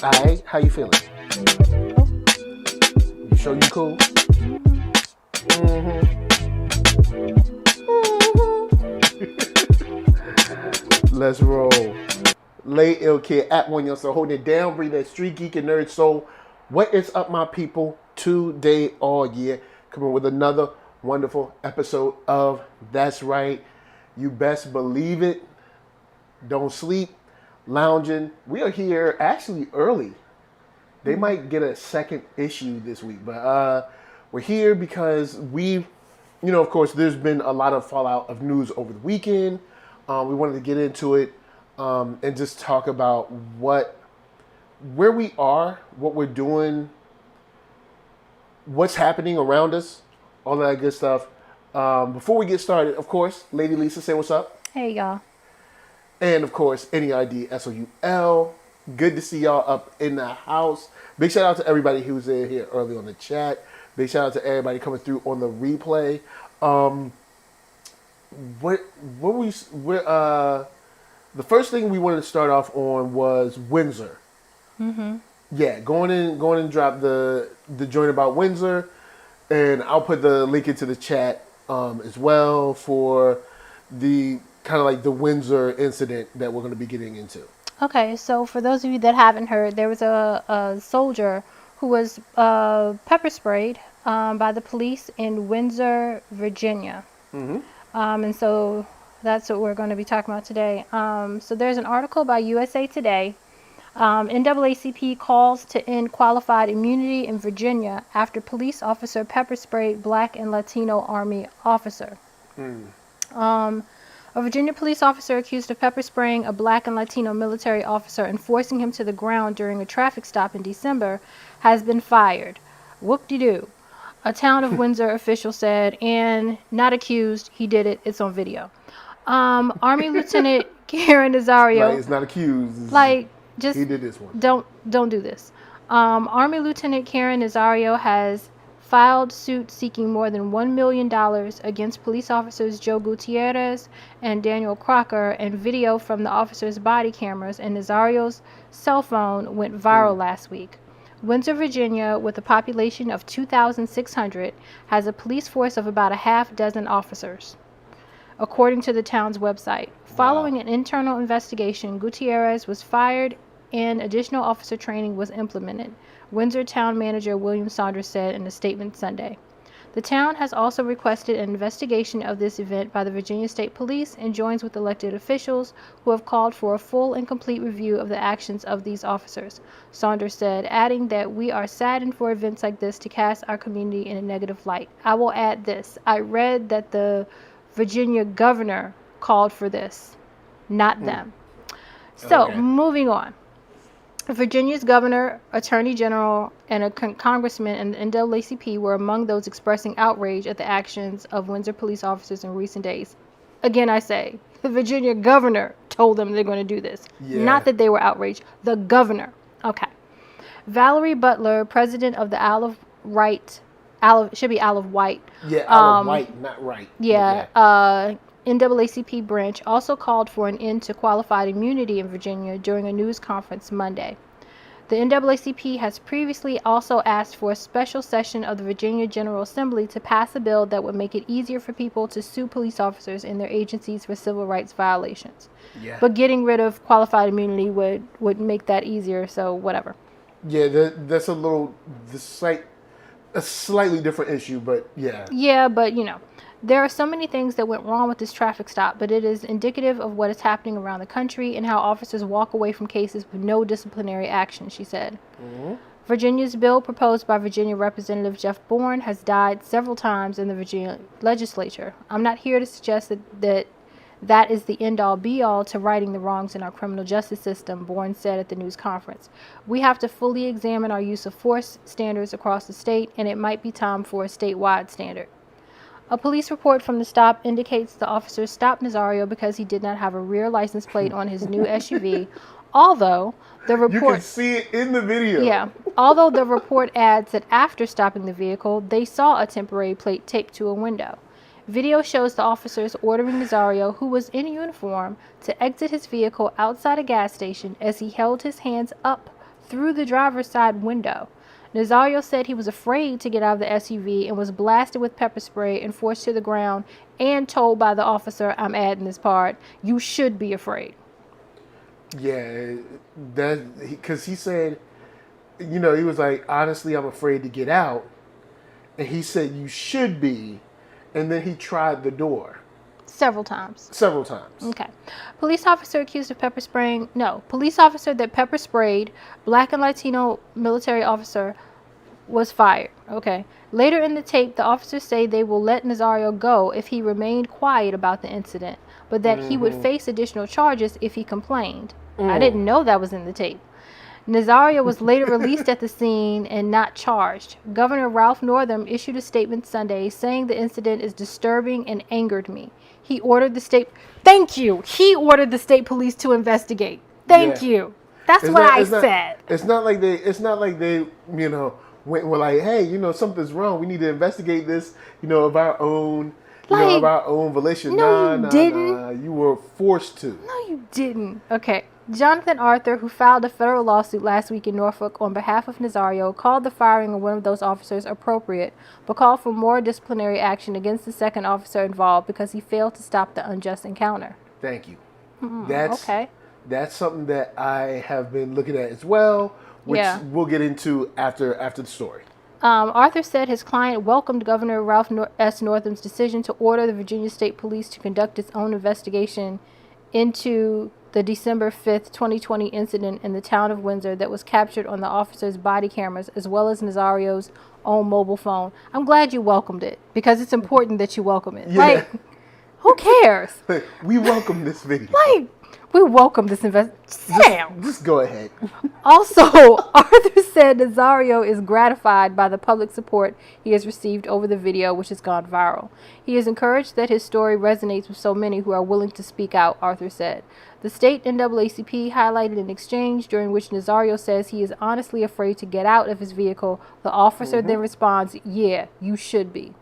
Alright, how you feeling? You sure you cool? Let's roll. Lay ill kid at OneYoungsta, holding it down, bring that StreetGeek and NERDSoul. What is up, my people? Today, all year, coming with another wonderful episode of That's Right. You best believe it. Don't sleep. Loungin. We are here actually early. They might get a second issue this week, but we're here because of course, there's been a lot of fallout of news over the weekend. We wanted to get into it and just talk about where we are, what we're doing, what's happening around us, all that good stuff. Before we get started, of course, Lady Lisa, say what's up. Hey, y'all. And, of course, NERDSoul. Good to see y'all up in the house. Big shout out to everybody who was in here early on the chat. Big shout out to everybody coming through on the replay. The first thing we wanted to start off on was Windsor. Mm-hmm. Yeah, going in, drop the joint about Windsor, and I'll put the link into the chat as well for the kind of like the Windsor incident that we're going to be getting into. Okay, so for those of you that haven't heard, there was a soldier who was pepper sprayed by the police in Windsor, Virginia. Mm-hmm. And so that's what we're going to be talking about today. So there's an article by USA Today. NAACP calls to end qualified immunity in Virginia after police officer pepper sprayed Black and Latino Army officer. A Virginia police officer accused of pepper spraying a Black and Latino military officer and forcing him to the ground during a traffic stop in December has been fired. Whoop-de-doo. A town of Windsor official said, and not accused, he did it, it's on video. Army Lieutenant Karen Nazario. Like, it's not accused. Just he did this one. Don't do this. Army Lieutenant Karen Nazario has filed suit seeking more than $1 million against police officers Joe Gutierrez and Daniel Crocker, and video from the officers' body cameras and Nazario's cell phone went viral last week. Windsor, Virginia, with a population of 2,600, has a police force of about a half dozen officers, according to the town's website. Following an internal investigation, Gutierrez was fired and additional officer training was implemented, Windsor Town Manager William Saunders said in a statement Sunday. The town has also requested an investigation of this event by the Virginia State Police and joins with elected officials who have called for a full and complete review of the actions of these officers, Saunders said, adding that we are saddened for events like this to cast our community in a negative light. I will add this. I read that the Virginia governor called for this, not them. So, moving on. Virginia's governor, attorney general, and a congressman and the NAACP were among those expressing outrage at the actions of Windsor police officers in recent days. Again, I say, the Virginia governor told them they're going to do this. Yeah. Not that they were outraged. The governor. Okay. Valerie Butler, president of the Isle of Wight. Should be Isle of Wight. Yeah, Isle of Wight, not right. Yeah. NAACP branch also called for an end to qualified immunity in Virginia during a news conference Monday. The NAACP has previously also asked for a special session of the Virginia General Assembly to pass a bill that would make it easier for people to sue police officers in their agencies for civil rights violations. Yeah. But getting rid of qualified immunity would make that easier, so whatever. Yeah, that's a slightly different issue, but yeah. Yeah, but there are so many things that went wrong with this traffic stop, but it is indicative of what is happening around the country and how officers walk away from cases with no disciplinary action, she said. Mm-hmm. Virginia's bill, proposed by Virginia Representative Jeff Bourne, has died several times in the Virginia legislature. I'm not here to suggest that is the end-all be-all to righting the wrongs in our criminal justice system, Bourne said at the news conference. We have to fully examine our use of force standards across the state, and it might be time for a statewide standard. A police report from the stop indicates the officers stopped Nazario because he did not have a rear license plate on his new SUV, although the report... You can see it in the video. Yeah. Although the report adds that after stopping the vehicle, they saw a temporary plate taped to a window. Video shows the officers ordering Nazario, who was in uniform, to exit his vehicle outside a gas station as he held his hands up through the driver's side window. Nazario said he was afraid to get out of the SUV and was blasted with pepper spray and forced to the ground and told by the officer, I'm adding this part, you should be afraid. Yeah, because he said, he was like, honestly, I'm afraid to get out. And he said, you should be. And then he tried the door. Several times. Okay. Police officer accused of pepper spraying. No. Police officer that pepper sprayed Black and Latino military officer was fired. Okay. Later in the tape, the officers say they will let Nazario go if he remained quiet about the incident, but that he would face additional charges if he complained. I didn't know that was in the tape. Nazario was later released at the scene and not charged. Governor Ralph Northam issued a statement Sunday saying the incident is disturbing and angered me. He ordered the state... Thank you! He ordered the state police to investigate. Thank you. That's what I said. It's not like they, were like, hey, something's wrong. We need to investigate this, of our own... of our own volition. No, you didn't. You were forced to. No, you didn't. Okay. Jonathan Arthur, who filed a federal lawsuit last week in Norfolk on behalf of Nazario, called the firing of one of those officers appropriate, but called for more disciplinary action against the second officer involved because he failed to stop the unjust encounter. Thank you. That's something that I have been looking at as well, which we'll get into after the story. Arthur said his client welcomed Governor Ralph S. Northam's decision to order the Virginia State Police to conduct its own investigation into the December 5th, 2020 incident in the town of Windsor that was captured on the officer's body cameras as well as Nazario's own mobile phone. I'm glad you welcomed it because it's important that you welcome it. Yeah. Who cares? We welcome this video. We welcome this investigation. Just go ahead. Also, Arthur said Nazario is gratified by the public support he has received over the video, which has gone viral. He is encouraged that his story resonates with so many who are willing to speak out, Arthur said. The state NAACP highlighted an exchange during which Nazario says he is honestly afraid to get out of his vehicle. The officer then responds, yeah, you should be.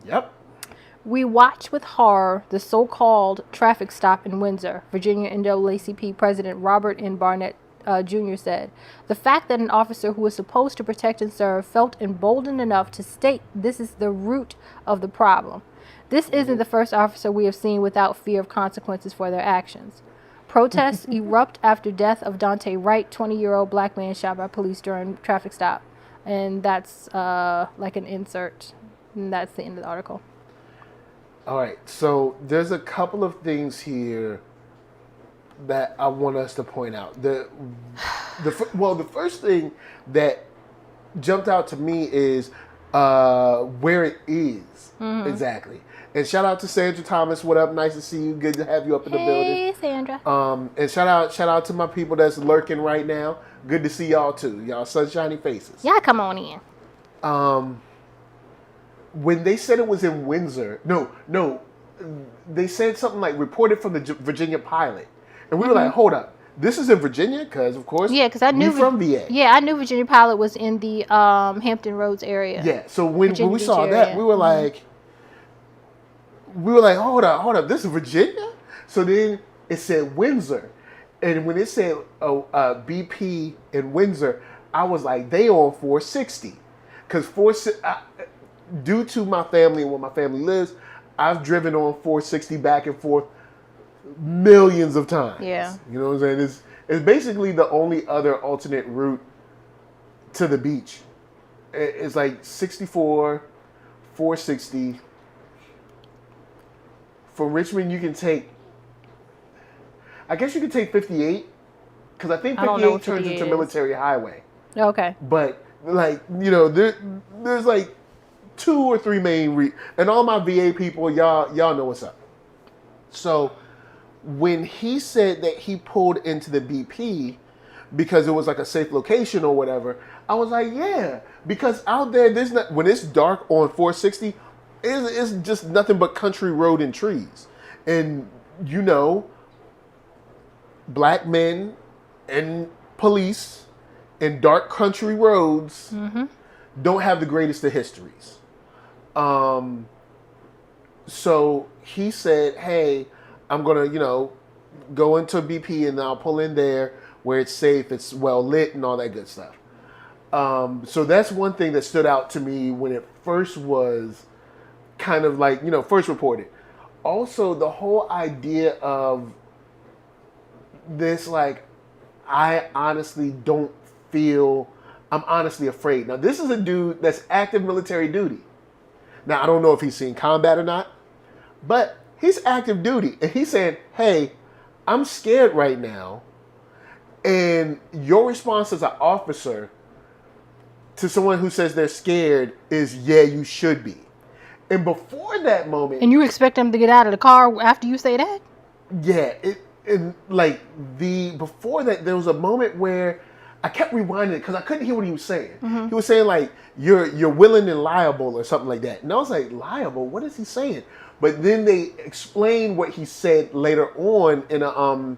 Yep. We watch with horror the so-called traffic stop in Windsor, Virginia NAACP President Robert N. Barnett Jr. said. The fact that an officer who was supposed to protect and serve felt emboldened enough to state this is the root of the problem. This isn't the first officer we have seen without fear of consequences for their actions. Protests erupt after death of Dante Wright, 20-year-old black man shot by police during traffic stop. And that's like an insert. And that's the end of the article. All right, so there's a couple of things here that I want us to point out. The first thing that jumped out to me is where it is exactly. And shout out to Sandra Thomas. What up? Nice to see you. Good to have you up in the building. Hey, Sandra. And shout out to my people that's lurking right now. Good to see y'all too. Y'all sunshiny faces. Yeah, come on in. When they said it was in Windsor, no, they said something like reported from the Virginia pilot. And we were like, hold up, this is in Virginia? Because, of course, because I knew from VA. Yeah, I knew Virginia pilot was in the Hampton Roads area. Yeah, so when we saw that, we were like, hold up, this is Virginia? So then it said Windsor. And when it said BP in Windsor, I was like, they on 460. Because due to my family and where my family lives, I've driven on 460 back and forth millions of times. Yeah. You know what I'm saying? It's basically the only other alternate route to the beach. It's like 64, 460. From Richmond, you can take, I guess you could take 58, because I think 58 turns into Military Highway. Okay. But, there's like 2 or 3 main and all my VA people, y'all know what's up. So when he said that he pulled into the BP because it was like a safe location or whatever, I was like, yeah, because out there when it's dark on 460, it's just nothing but country road and trees. And black men and police in dark country roads don't have the greatest of histories. So he said, hey, I'm going to, go into BP and I'll pull in there where it's safe, it's well lit, and all that good stuff. So that's one thing that stood out to me when it first was kind of like, first reported. Also, the whole idea of this, like, I honestly don't feel, I'm honestly afraid. Now, this is a dude that's active military duty. Now, I don't know if he's seen combat or not, but he's active duty. And he's saying, hey, I'm scared right now. And your response as an officer to someone who says they're scared is, yeah, you should be. And before that moment... And you expect them to get out of the car after you say that? Yeah. Before that, there was a moment where I kept rewinding it because I couldn't hear what he was saying. Mm-hmm. He was saying, like, you're willing and liable or something like that. And I was like, liable? What is he saying? But then they explained what he said later on in a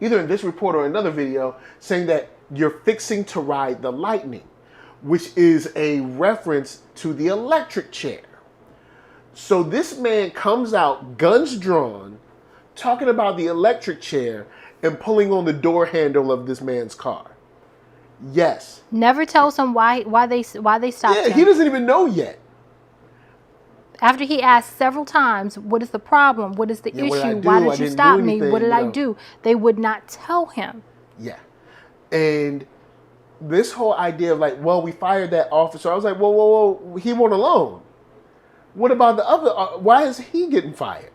either in this report or another video, saying that you're fixing to ride the lightning, which is a reference to the electric chair. So this man comes out, guns drawn, talking about the electric chair and pulling on the door handle of this man's car. Yes. Never tells him why they stopped him. Yeah, he doesn't even know yet. After he asked several times, what is the problem? What is the issue? Why did you stop me? What did I do? They would not tell him. Yeah. And this whole idea of like, well, we fired that officer. I was like, whoa, he went alone. What about the other? Why is he getting fired?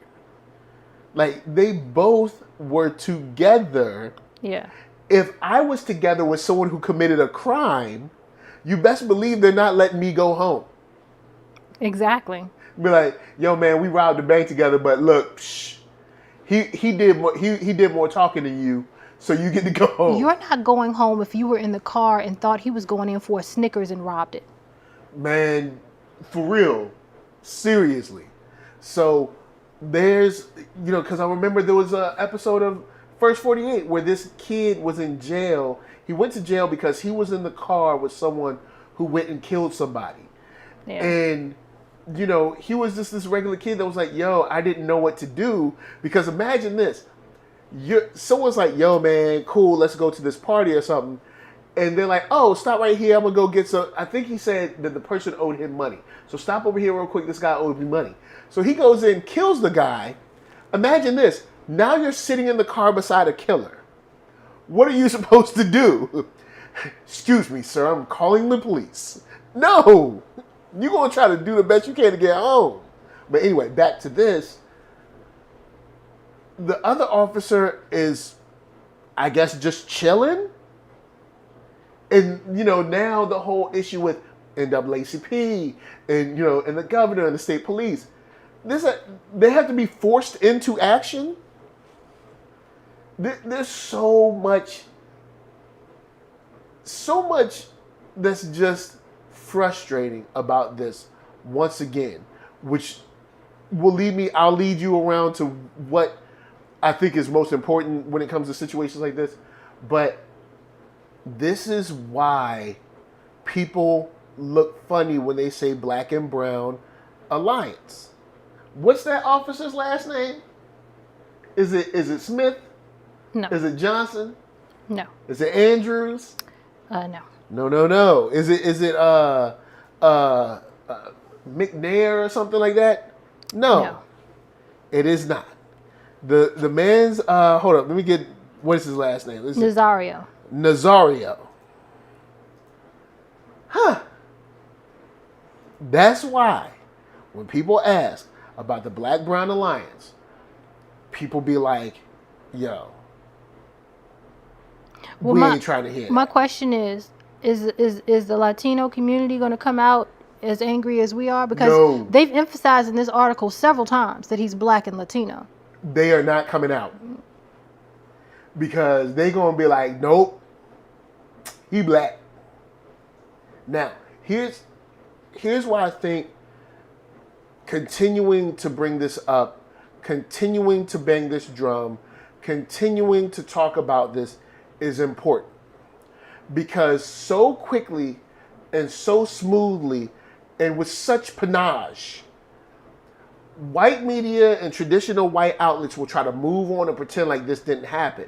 Like, they both were together. Yeah. If I was together with someone who committed a crime, you best believe they're not letting me go home. Exactly. Be like, yo, man, we robbed the bank together, but look, he did more talking than you, so you get to go home. You're not going home if you were in the car and thought he was going in for a Snickers and robbed it. Man, for real, seriously. So there's, because I remember there was an episode of First 48 where this kid was in jail. He went to jail because he was in the car with someone who went and killed somebody. Yeah. And he was just this regular kid that was like, yo, I didn't know what to do. Because imagine this. Someone's like, yo, man, cool, let's go to this party or something. And they're like, oh, stop right here. I'm going to go get some. I think he said that the person owed him money. So stop over here real quick. This guy owed me money. So he goes in, kills the guy. Imagine this. Now you're sitting in the car beside a killer. What are you supposed to do? Excuse me, sir. I'm calling the police. No. You're going to try to do the best you can to get home. But anyway, back to this. The other officer is, I guess, just chilling. And, now the whole issue with NAACP and, and the governor and the state police. They have to be forced into action. There's so much that's just frustrating about this once again, which I'll lead you around to what I think is most important when it comes to situations like this. But this is why people look funny when they say Black and Brown Alliance. What's that officer's last name? Is it Smith? No. Is it Johnson? No. Is it Andrews? No. No. Is it McNair or something like that? No. It is not. The man's hold up, let me get, what is his last name? Nazario. Huh. That's why when people ask about the Black-Brown Alliance, people be like, yo, we ain't trying to hear that. My question is the Latino community going to come out as angry as we are? Because they've emphasized in this article several times that he's Black and Latino. They are not coming out. Because they going to be like, nope, he Black. Now, here's why I think continuing to bring this up, continuing to bang this drum, continuing to talk about this is important. Because so quickly and so smoothly and with such panache, white media and traditional white outlets will try to move on and pretend like this didn't happen.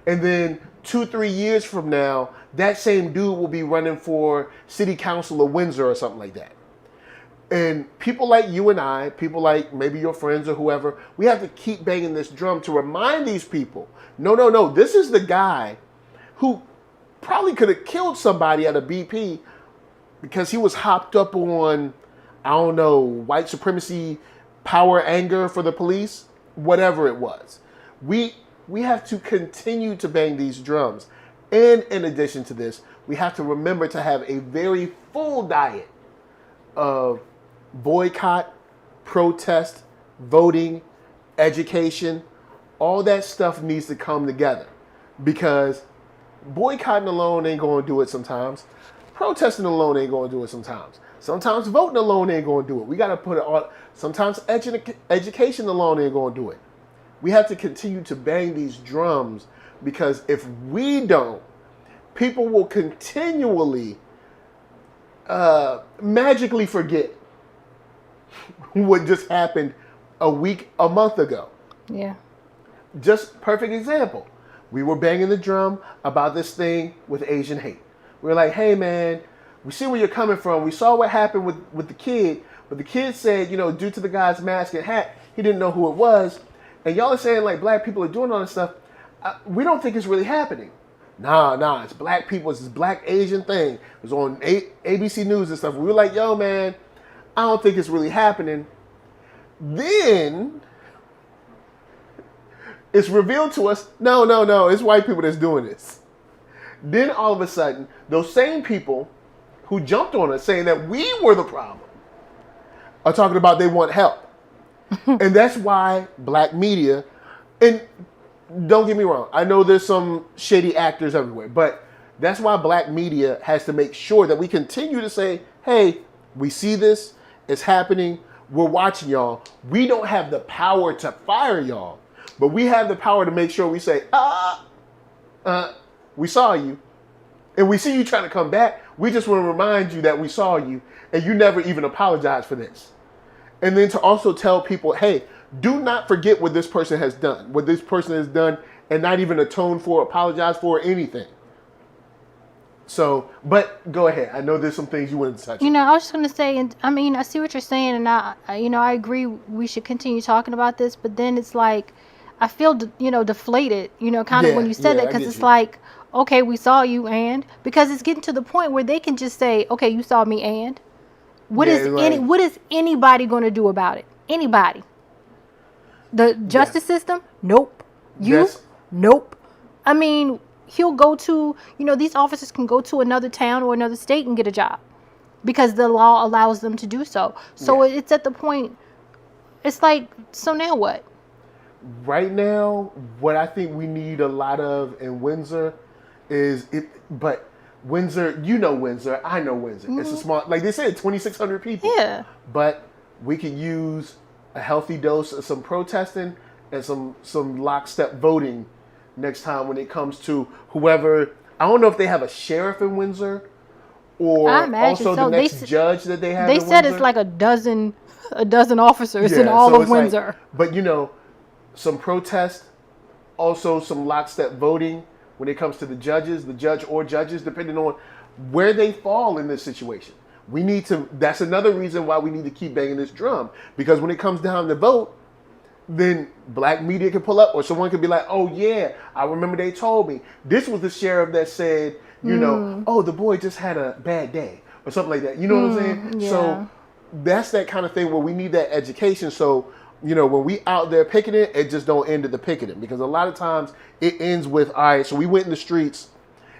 And then 2-3 years from now, that same dude will be running for city council of Windsor or something like that. And people like you and I, people like maybe your friends or whoever, we have to keep banging this drum to remind these people, no, this is the guy who probably could have killed somebody at a BP because he was hopped up on, I don't know, white supremacy, power, anger for the police, whatever it was. We have to continue to bang these drums. And in addition to this, we have to remember to have a very full diet of boycott, protest, voting, education. All that stuff needs to come together, because boycotting alone ain't going to do it sometimes. Protesting alone ain't going to do it sometimes. Sometimes voting alone ain't going to do it. We got to put it on. Sometimes education alone ain't going to do it. We have to continue to bang these drums, because if we don't, people will continually magically forget what just happened a month ago. Yeah. Just perfect example. We were banging the drum about this thing with Asian hate. We were like, hey man, we see where you're coming from. We saw what happened with the kid, but the kid said, due to the guy's mask and hat, he didn't know who it was. And y'all are saying like black people are doing all this stuff. We don't think it's really happening. Nah, it's black people. It's this black Asian thing. It was on ABC News and stuff. We were like, yo man, I don't think it's really happening. Then it's revealed to us, no, it's white people that's doing this. Then all of a sudden, those same people who jumped on us saying that we were the problem are talking about they want help. And that's why black media, and don't get me wrong, I know there's some shady actors everywhere, but that's why black media has to make sure that we continue to say, hey, we see this, it's happening, we're watching y'all. We don't have the power to fire y'all, but we have the power to make sure we say, we saw you, and we see you trying to come back. We just want to remind you that we saw you, and you never even apologized for this. And then to also tell people, hey, do not forget what this person has done, and not even atone for, apologize for, anything. So, but go ahead. I know there's some things you wanted to touch on. I was just going to say, and I mean, I see what you're saying, and I agree we should continue talking about this, but then it's like, I feel, deflated, kind of when you said that, because it's like, okay, we saw you, and because it's getting to the point where they can just say, okay, you saw me, and what is anybody going to do about it? Anybody? The justice system? Nope. Nope. I mean, he'll go to, these officers can go to another town or another state and get a job because the law allows them to do so. So it's at the point, it's like, so now what? Right now, what I think we need a lot of in Windsor but Windsor, Windsor, I know Windsor. Mm-hmm. It's a small, like they said, 2,600 people. Yeah. But we could use a healthy dose of some protesting and some lockstep voting next time when it comes to whoever. I don't know if they have a sheriff in Windsor or also the next judge that they have. They said it's like a dozen officers in all of Windsor. But some protest, also some lockstep voting when it comes to the judge or judges, depending on where they fall in this situation. We need to, that's another reason why we need to keep banging this drum, because when it comes down to vote, then black media can pull up, or someone could be like, oh yeah, I remember they told me. This was the sheriff that said, oh, the boy just had a bad day, or something like that. You know what I'm saying? Yeah. So that's that kind of thing where we need that education. So, when we out there picketing, it just don't end at the picketing, because a lot of times it ends with, all right, so we went in the streets,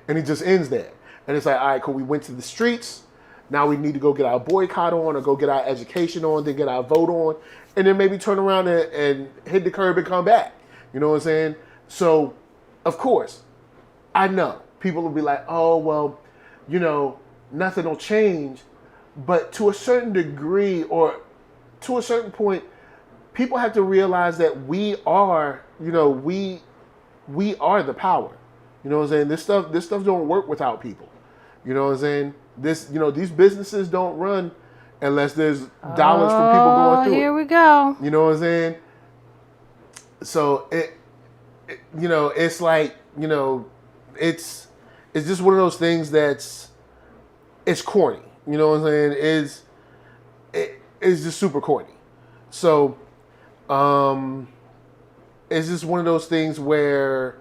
and it just ends there. And it's like, all right, cool, we went to the streets. Now we need to go get our boycott on, or go get our education on, then get our vote on, and then maybe turn around and hit the curb and come back. You know what I'm saying? So, of course, I know people will be like, oh, well, nothing will change. But to a certain degree, or to a certain point, people have to realize that we are the power. You know what I'm saying? This stuff don't work without people. You know what I'm saying? These businesses don't run unless there's dollars from people going through. Here we go. You know what I'm saying? So it's like you know, it's just one of those things it's corny. You know what I'm saying? It's just super corny. So, it's just one of those things where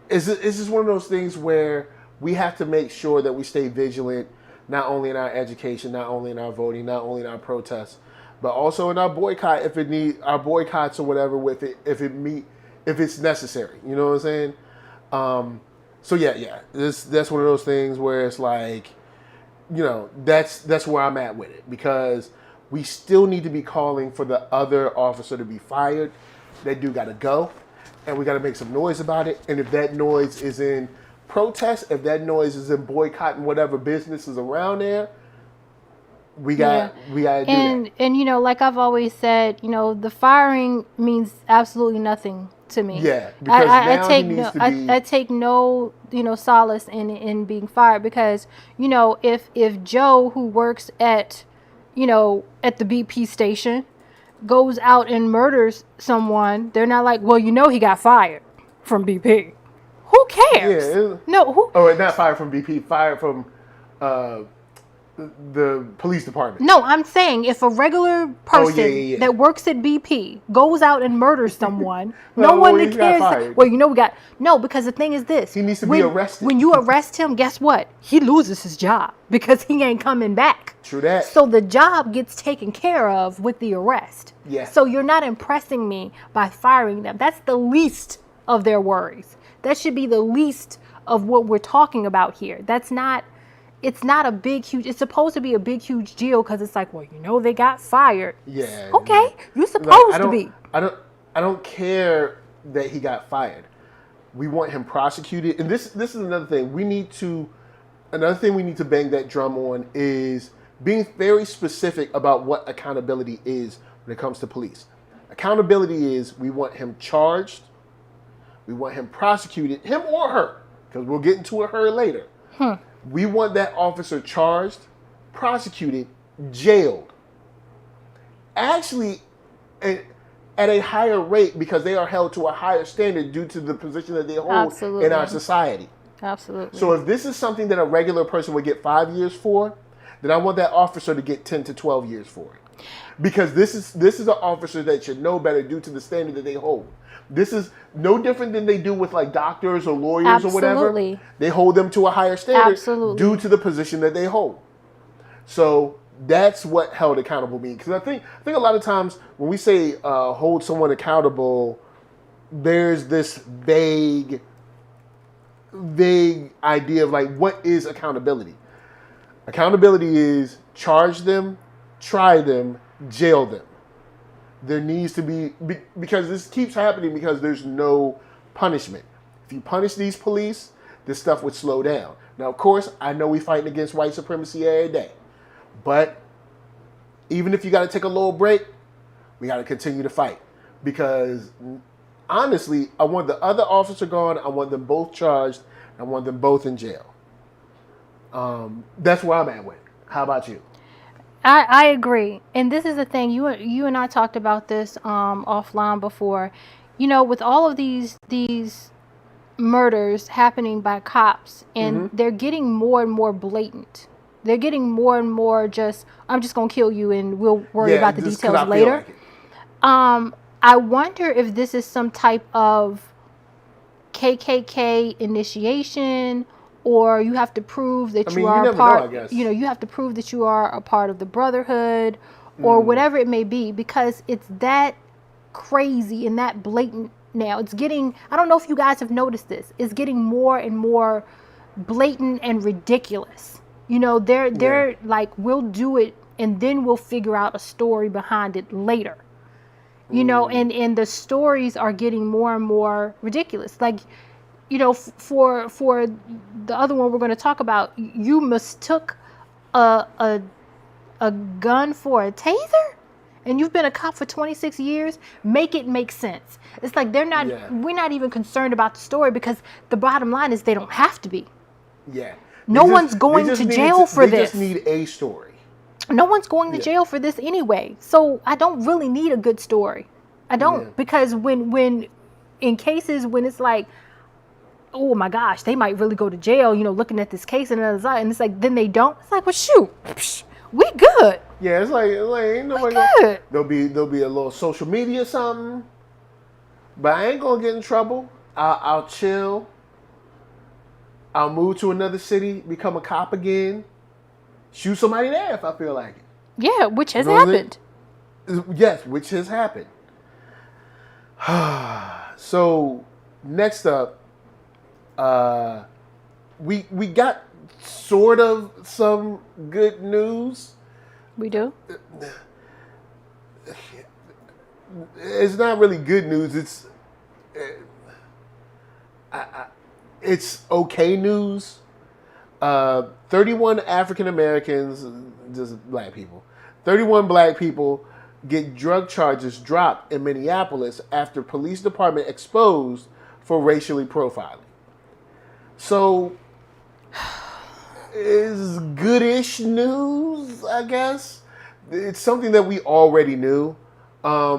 it's just one of those things where we have to make sure that we stay vigilant, not only in our education, not only in our voting, not only in our protests, but also in our boycott our boycotts or whatever if it's necessary. You know what I'm saying? So yeah, that's one of those things where it's like, you know, that's where I'm at with it, because we still need to be calling for the other officer to be fired. That dude got to go, and we got to make some noise about it. And if that noise is in protest, if that noise is in boycotting whatever businesses around there, we got to do that. And you know, like I've always said, you know, the firing means absolutely nothing to me. Yeah, because I take no you know solace in being fired, because you know if Joe, who works at at the BP station, goes out and murders someone, they're not like, well, you know, he got fired from BP. Who cares? Yeah. No, who? Oh, not fired from BP, fired from the police department. No, I'm saying if a regular person that works at BP goes out and murders someone, no one that cares. Well, you know, because the thing is this: he needs to be arrested. When you arrest him, guess what? He loses his job because he ain't coming back. True that. So the job gets taken care of with the arrest. Yeah. So you're not impressing me by firing them. That's the least of their worries. That should be the least of what we're talking about here. It's not a big, huge, it's supposed to be a big, huge deal because it's like, well, you know, they got fired. Yeah. Okay, you're supposed to be. I don't care that he got fired. We want him prosecuted. And this is another thing. Another thing we need to bang that drum on is being very specific about what accountability is when it comes to police. Accountability is we want him charged, we want him prosecuted, him or her, because we'll get into a her later. We want that officer charged, prosecuted, jailed. Actually, at a higher rate, because they are held to a higher standard due to the position that they hold in our society. Absolutely. So if this is something that a regular person would get 5 years for, then I want that officer to get 10 to 12 years for it. Because this is an officer that should know better due to the standard that they hold. This is no different than they do with like doctors or lawyers or whatever. They hold them to a higher standard due to the position that they hold. So that's what held accountable means. Because I think a lot of times when we say hold someone accountable, there's this vague idea of like, what is accountability? Accountability is charge them, try them, jail them. There needs to be, because this keeps happening because there's no punishment. If you punish these police, this stuff would slow down. Now, of course, I know we're fighting against white supremacy every day. But even if you got to take a little break, we got to continue to fight. Because honestly, I want the other officer gone. I want them both charged. I want them both in jail. That's where I'm at with it. How about you? I agree. And this is the thing. You and I talked about this offline before. You know, with all of these murders happening by cops, and they're getting more and more blatant. They're getting more and more just, I'm just going to kill you and we'll worry about the details later. I wonder if this is some type of KKK initiation, or you have to prove that you are a part, you have to prove that you are a part of the Brotherhood or whatever it may be, because it's that crazy and that blatant now. It's getting, I don't know if you guys have noticed this, it's getting more and more blatant and ridiculous. You know, they're like, we'll do it and then we'll figure out a story behind it later. You know, and the stories are getting more and more ridiculous. Like, you know, for the other one we're going to talk about, you mistook a gun for a taser, and you've been a cop for 26 years. Make it make sense. It's like we're not even concerned about the story, because the bottom line is they don't have to be. Yeah. No one's going to jail for this. They just need a story. No one's going to jail for this anyway. So I don't really need a good story. I don't, because when in cases when it's like, oh my gosh, they might really go to jail, looking at this case and it's like, then they don't. It's like, well, shoot, we good. Yeah, it's like ain't nobody good. There'll be a little social media or something, but I ain't gonna get in trouble. I'll chill. I'll move to another city, become a cop again, shoot somebody there if I feel like it. Yeah, which has happened. Yes, which has happened. So next up, we got sort of some good news. We do? It's not really good news. It's okay news. 31 African Americans, just black people, 31 black people get drug charges dropped in Minneapolis after police department exposed for racially profiling. So, it's goodish news, I guess. It's something that we already knew. I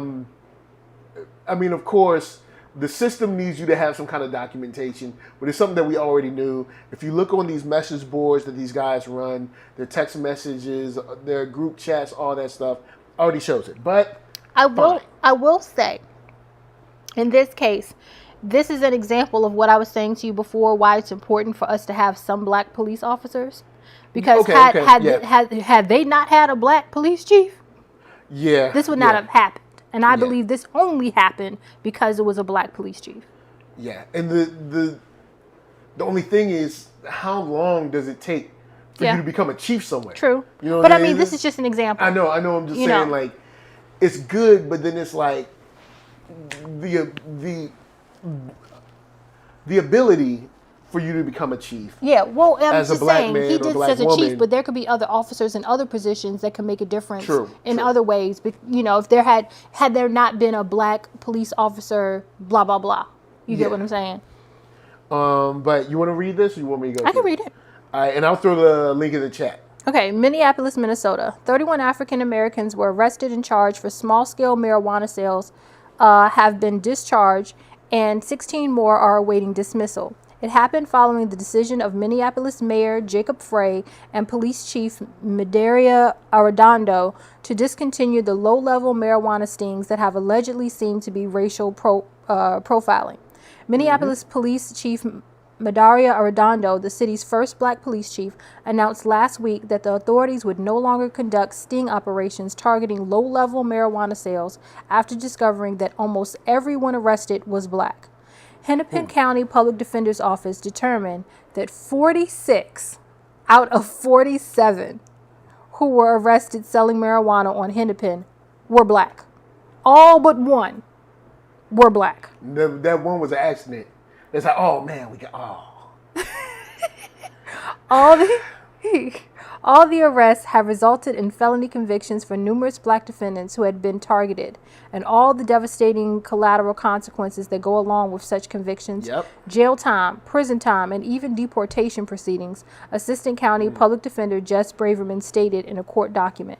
mean, of course, the system needs you to have some kind of documentation, but it's something that we already knew. If you look on these message boards that these guys run, their text messages, their group chats, all that stuff, already shows it. But I will say, in this case, this is an example of what I was saying to you before, why it's important for us to have some black police officers. Because had they not had a black police chief, this would not have happened. And I believe this only happened because it was a black police chief. Yeah, and the only thing is, how long does it take for you to become a chief somewhere? True. But I mean, this is just an example. I know. I'm just saying, like, it's good, but then it's like the ability for you to become a chief. Yeah, well, I'm as just a black saying, man he did as a woman, chief, but there could be other officers in other positions that can make a difference in True. other ways. But, if there had there not been a black police officer, blah, blah, blah. You get what I'm saying? But you want to read this or you want me to go I can read it. All right, and I'll throw the link in the chat. Okay, Minneapolis, Minnesota. 31 African Americans were arrested and charged for small-scale marijuana sales, have been discharged, and 16 more are awaiting dismissal. It happened following the decision of Minneapolis Mayor Jacob Frey and Police Chief Medaria Arredondo to discontinue the low-level marijuana stings that have allegedly seemed to be racial profiling. Minneapolis Police Chief Medaria Arredondo, the city's first black police chief, announced last week that the authorities would no longer conduct sting operations targeting low-level marijuana sales after discovering that almost everyone arrested was black. Hennepin County Public Defender's Office determined that 46 out of 47 who were arrested selling marijuana on Hennepin were black. All but one were black. That one was an accident. It's like, oh man, All the arrests have resulted in felony convictions for numerous black defendants who had been targeted, and all the devastating collateral consequences that go along with such convictions, jail time, prison time, and even deportation proceedings, Assistant County Public Defender Jess Braverman stated in a court document.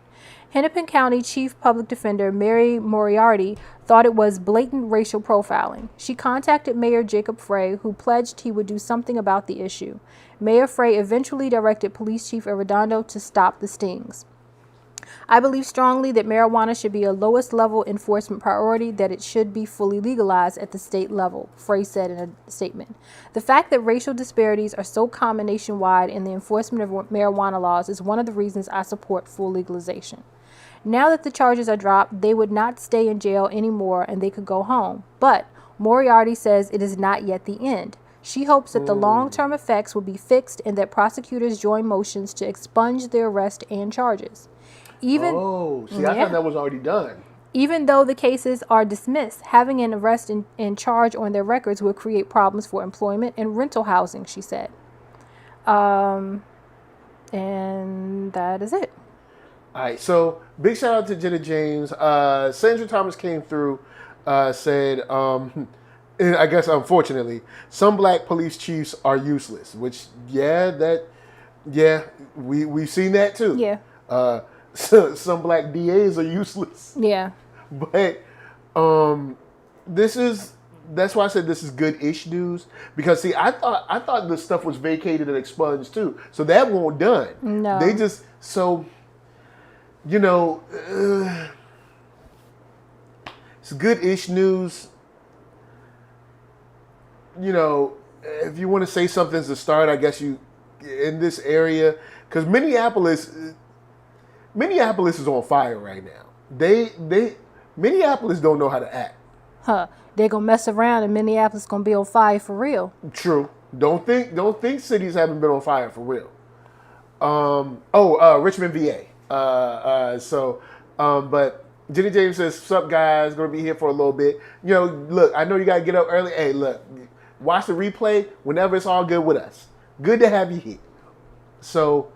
Hennepin County Chief Public Defender Mary Moriarty thought it was blatant racial profiling. She contacted Mayor Jacob Frey, who pledged he would do something about the issue. Mayor Frey eventually directed Police Chief Arredondo to stop the stings. I believe strongly that marijuana should be a lowest level enforcement priority, that it should be fully legalized at the state level, Frey said in a statement. The fact that racial disparities are so common nationwide in the enforcement of marijuana laws is one of the reasons I support full legalization. Now that the charges are dropped, they would not stay in jail anymore and they could go home. But Moriarty says it is not yet the end. She hopes that the long-term effects will be fixed and that prosecutors join motions to expunge the arrest and charges. I thought that was already done. Even though the cases are dismissed, having an arrest and charge on their records will create problems for employment and rental housing, she said. And that is it. All right, so big shout out to Jenna James. Sandra Thomas came through, said, and I guess unfortunately, some black police chiefs are useless, which, we've seen that too. Yeah. Some black DAs are useless. Yeah. But this is that's why I said this is good-ish news, because see, I thought the stuff was vacated and expunged too, so that won't done. No. They just it's good-ish news. If you want to say something's the start, I guess you in this area, because Minneapolis is on fire right now. Minneapolis don't know how to act. They're gonna mess around and Minneapolis gonna be on fire for real. True. Don't think cities haven't been on fire for real. Richmond, VA. But Jenny James says, "Sup guys, gonna be here for a little bit. Look, I know you gotta get up early. Hey, look, watch the replay whenever it's all good with us. Good to have you here." So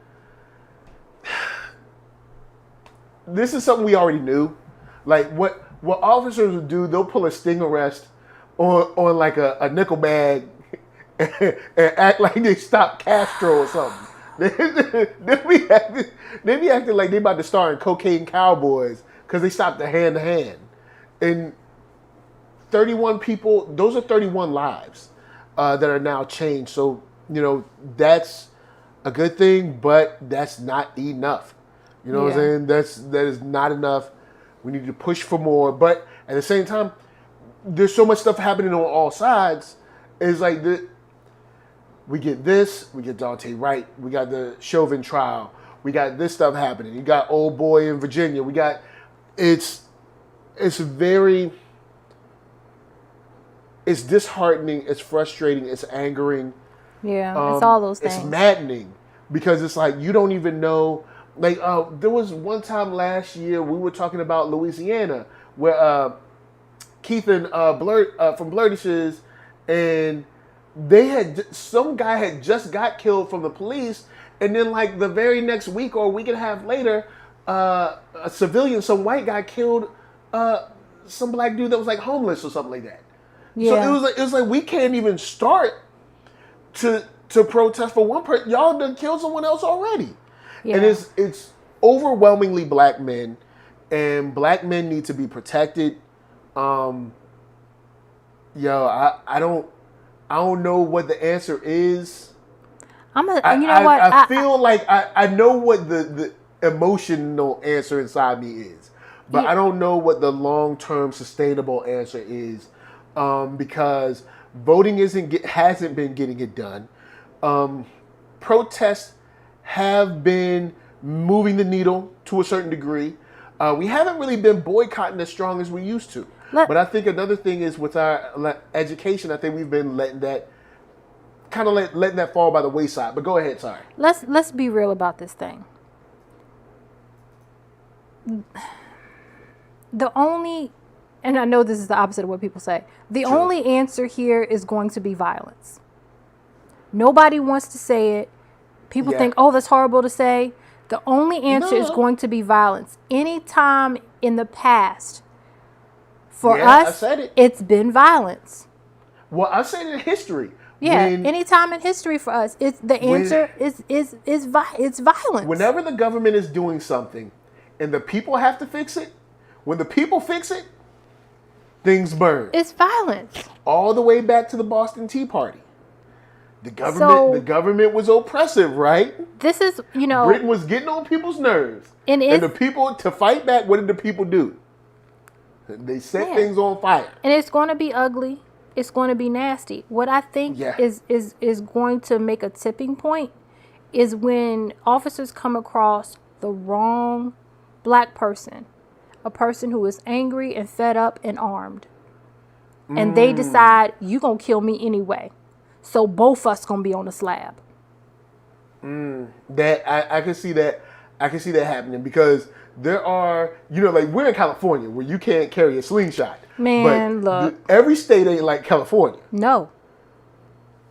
this is something we already knew. Like what officers would do, they'll pull a sting arrest on like a nickel bag and act like they stopped Castro or something. They be acting like they about to star in Cocaine Cowboys because they stopped the hand to hand. And 31 people, those are 31 lives that are now changed. So, that's a good thing, but that's not enough. You know what I'm saying? That is not enough. We need to push for more. But at the same time, there's so much stuff happening on all sides. It's like we get this, we get Dante Wright, we got the Chauvin trial, we got this stuff happening. You got old boy in Virginia. It's disheartening, it's frustrating, it's angering. Yeah, it's all those things. It's maddening because it's like you don't even know. Like there was one time last year we were talking about Louisiana where Keith and Blurt from Blurtishes, and some guy had just got killed from the police, and then like the very next week or a week and a half later, a civilian, some white guy killed some black dude that was like homeless or something like that. Yeah. So it was like we can't even start to protest for one person. Y'all done killed someone else already. Yeah. And it's overwhelmingly black men, and black men need to be protected. I don't know what the answer is. I feel like I know what the emotional answer inside me is, but I don't know what the long-term sustainable answer is, because voting hasn't been getting it done. Protests have been moving the needle to a certain degree. We haven't really been boycotting as strong as we used to. But I think another thing is with our education, I think we've been letting that fall by the wayside. But go ahead, sorry. Let's be real about this thing. And I know this is the opposite of what people say. The only answer here is going to be violence. Nobody wants to say it. People think, oh, that's horrible to say. The only answer is going to be violence. Anytime in the past, for us, it's been violence. Well, I said it in history. Yeah, anytime in history for us, it's violence. Whenever the government is doing something and the people have to fix it, when the people fix it, things burn. It's violence. All the way back to the Boston Tea Party. The government was oppressive, right? This is, Britain was getting on people's nerves. And the people, to fight back, what did the people do? They set things on fire. And it's going to be ugly. It's going to be nasty. What I think is going to make a tipping point is when officers come across the wrong black person, a person who is angry and fed up and armed. And they decide, you going to kill me anyway. So both of us going to be on the slab. That I can see that. I can see that happening because there are, like we're in California where you can't carry a slingshot. Man, look. Every state ain't like California. No.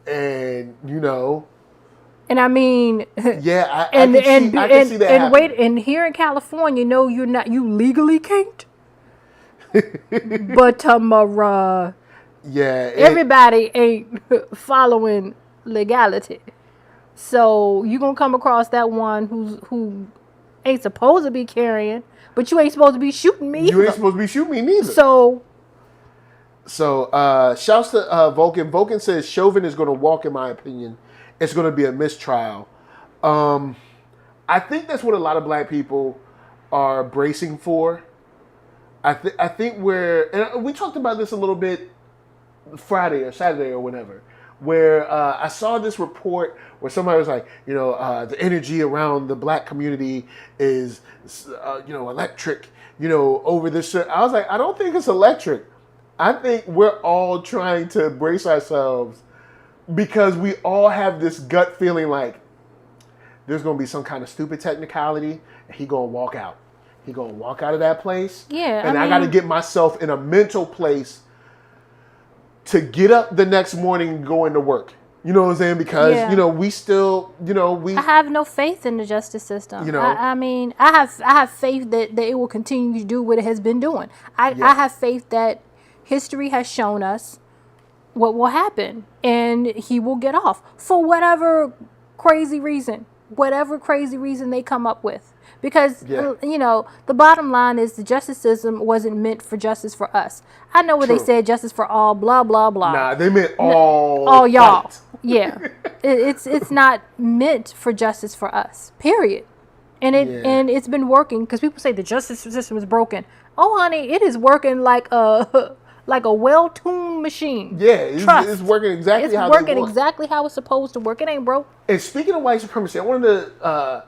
And, And I mean, yeah, I can see that happening. Wait, and here in California, no, you legally can't. But everybody ain't following legality. So you gonna come across that one who ain't supposed to be carrying, but you ain't supposed to be shooting me. You ain't supposed to be shooting me neither. So shouts to Vulcan. Vulcan says Chauvin is going to walk. In my opinion, it's going to be a mistrial. I think that's what a lot of black people are bracing for. I think and we talked about this a little bit Friday or Saturday or whenever, where I saw this report where somebody was like, the energy around the black community is, electric, over this shit. I was like, I don't think it's electric. I think we're all trying to brace ourselves because we all have this gut feeling like there's going to be some kind of stupid technicality and he going to walk out. He going to walk out of that place. Yeah. And I got to get myself in a mental place to get up the next morning and go into work. You know what I'm saying? Because, we still, I have no faith in the justice system. I have faith that it will continue to do what it has been doing. I have faith that history has shown us what will happen and he will get off for whatever crazy reason they come up with. Because, the bottom line is the justice system wasn't meant for justice for us. I know what they said, justice for all, blah, blah, blah. Nah, they meant all y'all. Fight. Yeah. It's not meant for justice for us, period. And it's been working because people say the justice system is broken. Oh, honey, it is working like a well-tuned machine. Yeah, it's working exactly how they want. It's working exactly how it's supposed to work. It ain't broke. And speaking of white supremacy, I wanted to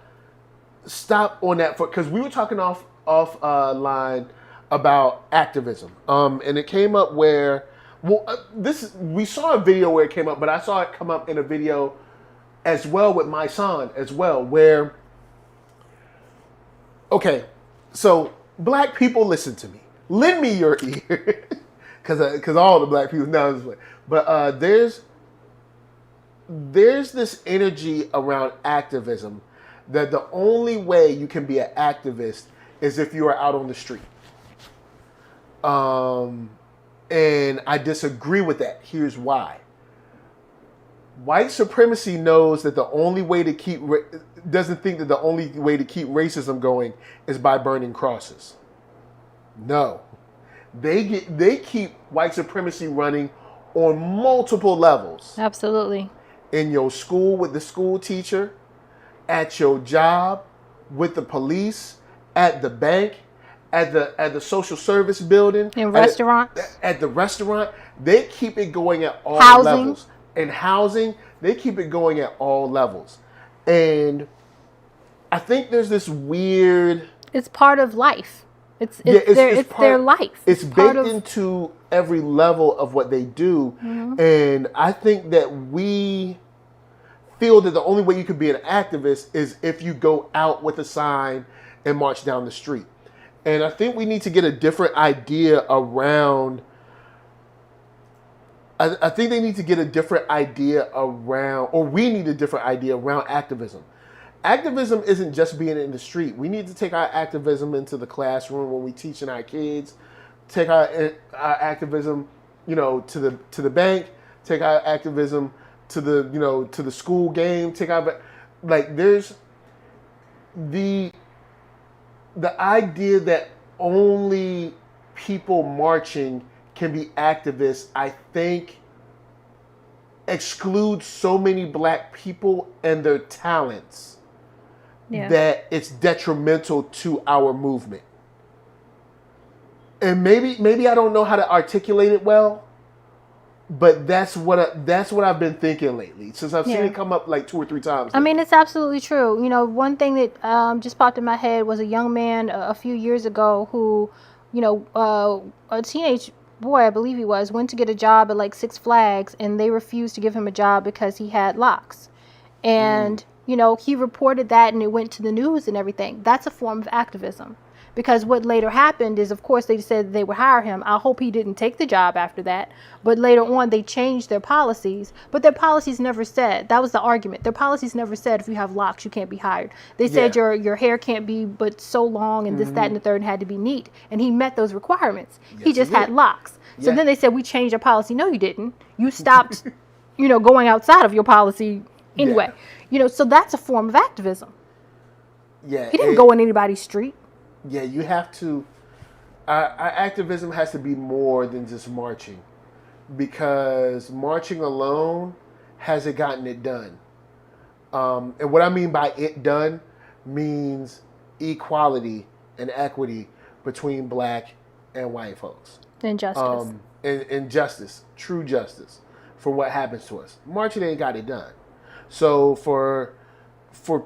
stop on that because we were talking off line about activism. And it came up where, we saw a video where it came up, but I saw it come up in a video as well with my son as well, where, okay, so black people, listen to me. Lend me your ear. Because all the black people now is like, but there's this energy around activism that the only way you can be an activist is if you are out on the street. And I disagree with that. Here's why. White supremacy knows that the only way to doesn't think that the only way to keep racism going is by burning crosses. No. They keep white supremacy running on multiple levels. Absolutely. In your school with the school teacher, at your job, with the police, at the bank, at the social service building, in restaurants. At the restaurant, they keep it going at all levels. In housing, they keep it going at all levels. And I think there's this weird. It's part of life. It's their life. It's baked into every level of what they do. Mm-hmm. And I think that we feel that the only way you can be an activist is if you go out with a sign and march down the street. And I think we need to get a different idea around. I think they need to get a different idea around, or we need a different idea around activism. Activism isn't just being in the street. We need to take our activism into the classroom when we teaching our kids. Take our activism, to the bank. Take our activism to the school game. There's the idea that only people marching can be activists. I think excludes so many black people and their talents. Yeah. That it's detrimental to our movement. And maybe I don't know how to articulate it well, but that's what I've been thinking lately since I've seen it come up like 2 or 3 times. I mean, it's absolutely true. One thing that just popped in my head was a young man a few years ago who, a teenage boy, I believe he was, went to get a job at like Six Flags, and they refused to give him a job because he had locks. And he reported that and it went to the news and everything. That's a form of activism. Because what later happened is, of course, they said they would hire him. I hope he didn't take the job after that. But later on, they changed their policies. But their policies never said, that was the argument. Their policies never said if you have locks, you can't be hired. They said your hair can't be but so long and this, that, and the third, and had to be neat. And he met those requirements. Yes, he just had locks. So then they said, we changed our policy. No, you didn't. You stopped, going outside of your policy anyway. So that's a form of activism. Yeah. He didn't go on anybody's street. Yeah, you have to. Our activism has to be more than just marching. because marching alone hasn't gotten it done. And what I mean by it done means equality and equity between black and white folks. Injustice. And justice, true justice for what happens to us. Marching ain't got it done. So for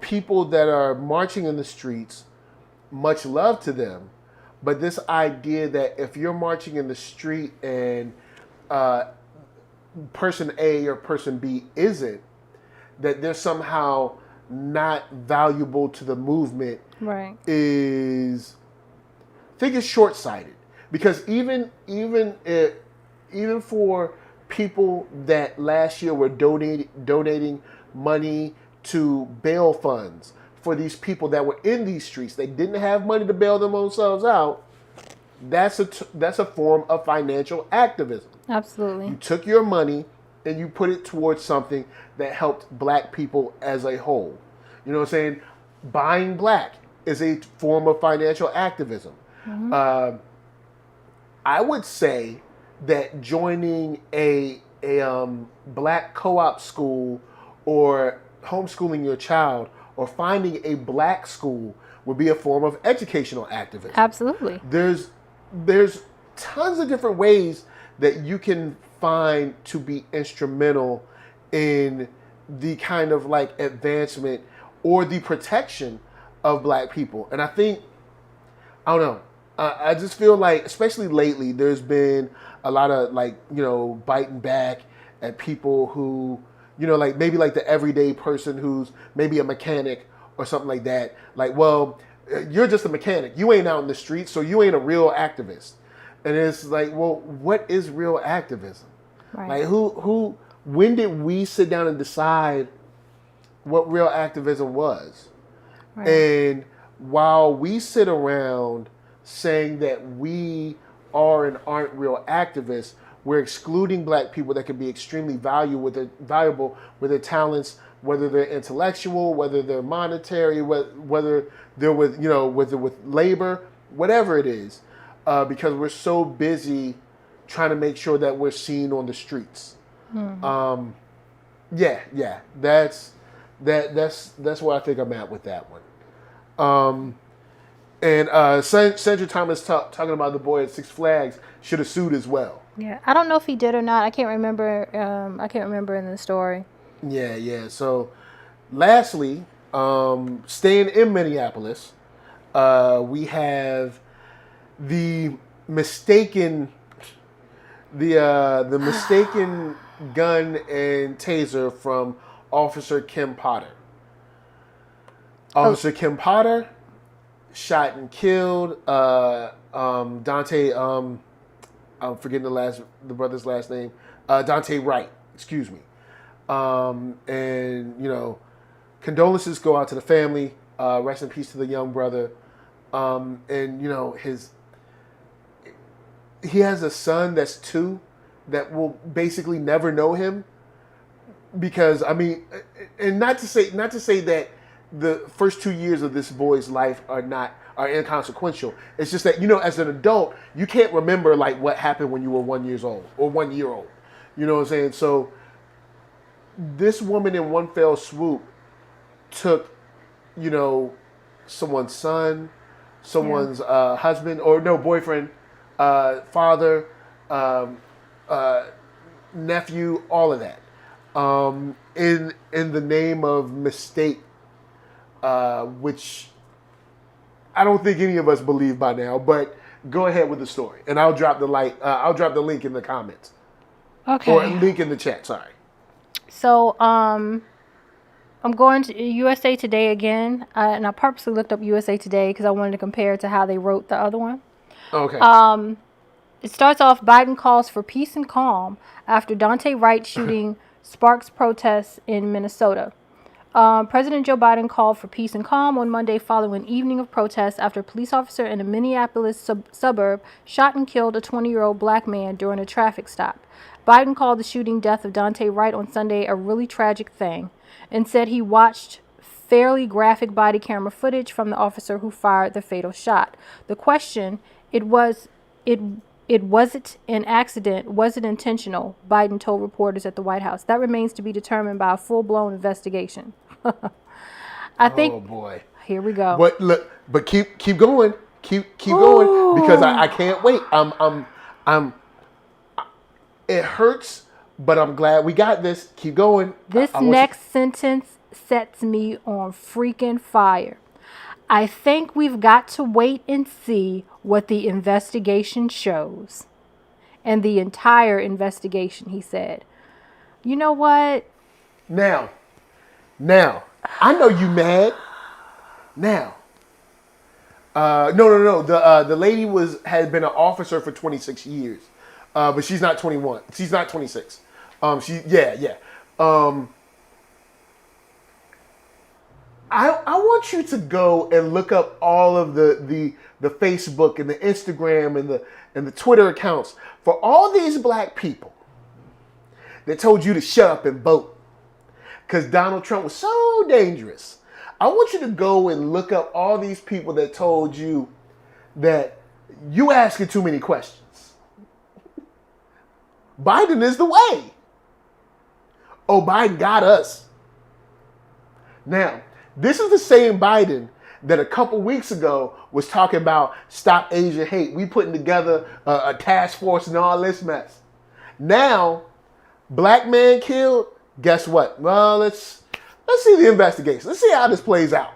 people that are marching in the streets, much love to them. But this idea that if you're marching in the street and person A or person B isn't, that they're somehow not valuable to the movement, Right. I think it's short-sighted. Because even for people that last year were donating money to bail funds for these people that were in these streets, they didn't have money to bail themselves out. That's a form of financial activism. Absolutely. You took your money and you put it towards something that helped black people as a whole. You know what I'm saying? Buying black is a form of financial activism. Mm-hmm. I would say that joining a black co-op school or homeschooling your child or finding a black school would be a form of educational activism. Absolutely. There's tons of different ways that you can find to be instrumental in the kind of like advancement or the protection of black people. And I think, I don't know, I just feel like, especially lately, there's been a lot of like, biting back at people who, like maybe like the everyday person who's maybe a mechanic or something like that. Like, well, you're just a mechanic. You ain't out in the streets, so you ain't a real activist. And it's like, well, what is real activism? Right. Like, when did we sit down and decide what real activism was? Right. And while we sit around saying that we are and aren't real activists, we're excluding black people that can be extremely valuable with their talents, whether they're intellectual, whether they're monetary, whether they're with labor, whatever it is, because we're so busy trying to make sure that we're seen on the streets. Mm-hmm. That's where I think I'm at with that one. And Sandra Thomas talking about the boy at Six Flags should have sued as well. Yeah, I don't know if he did or not. I can't remember. In the story. Yeah. So, lastly, staying in Minneapolis, we have the mistaken gun and taser from Officer Kim Potter. Officer Kim Potter shot and killed Dante. I'm forgetting the brother's last name. Dante Wright. Excuse me. And condolences go out to the family. Rest in peace to the young brother. And he has a son that's 2 that will basically never know him, because I mean, and not to say that the first 2 years of this boy's life are inconsequential. It's just that, as an adult, you can't remember like what happened when you were 1 year old or 1 year old. You know what I'm saying? So this woman in one fell swoop took, someone's son, someone's husband, or no, boyfriend, father, nephew, all of that, in the name of mistake, which I don't think any of us believe by now. But go ahead with the story, and I'll drop the link in the comments. Okay. Or link in the chat. Sorry. So I'm going to USA Today again, and I purposely looked up USA Today because I wanted to compare it to how they wrote the other one. Okay. It starts off, Biden calls for peace and calm after Dante Wright shooting sparks protests in Minnesota. President Joe Biden called for peace and calm on Monday following an evening of protests after a police officer in a Minneapolis suburb shot and killed a 20-year-old black man during a traffic stop. Biden called the shooting death of Dante Wright on Sunday a really tragic thing and said he watched fairly graphic body camera footage from the officer who fired the fatal shot. The question, it It wasn't an accident, wasn't intentional, Biden told reporters at the White House. That remains to be determined by a full-blown investigation. I think. Oh boy. Here we go. But look, but keep going, keep going, because I can't wait. It hurts, but I'm glad we got this. Keep going. This next sentence sets me on freaking fire. I think we've got to wait and see what the investigation shows. And the entire investigation, he said. You know what? Now, I know you mad. Now, no. The lady had been an officer for 26 years, but she's not 21. She's not 26. I want you to go and look up all of the Facebook and the Instagram and the Twitter accounts for all these black people that told you to shut up and vote because Donald Trump was so dangerous. I want you to go and look up all these people that told you that you asking too many questions. Biden is the way. Oh, Biden got us. Now, this is the same Biden that a couple weeks ago was talking about stop Asian hate. We putting together a task force and all this mess. Now, black man killed. Guess what? Well, let's see the investigation. Let's see how this plays out.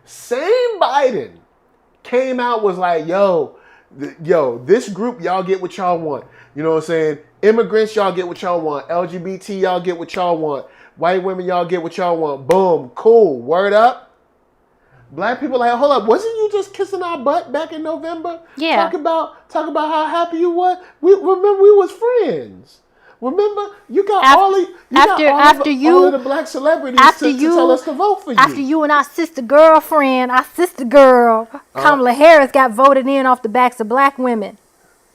Same Biden came out, was like, yo, this group, y'all get what y'all want. You know what I'm saying? Immigrants, y'all get what y'all want. LGBT, y'all get what y'all want. White women, y'all get what y'all want. Boom, cool, word up. Black people like, hold up, wasn't you just kissing our butt back in November? Yeah. Talk about how happy you were. Remember we was friends. Remember you got all of the black celebrities to tell us to vote for you. After you and our sister girl, Kamala Harris got voted in off the backs of black women.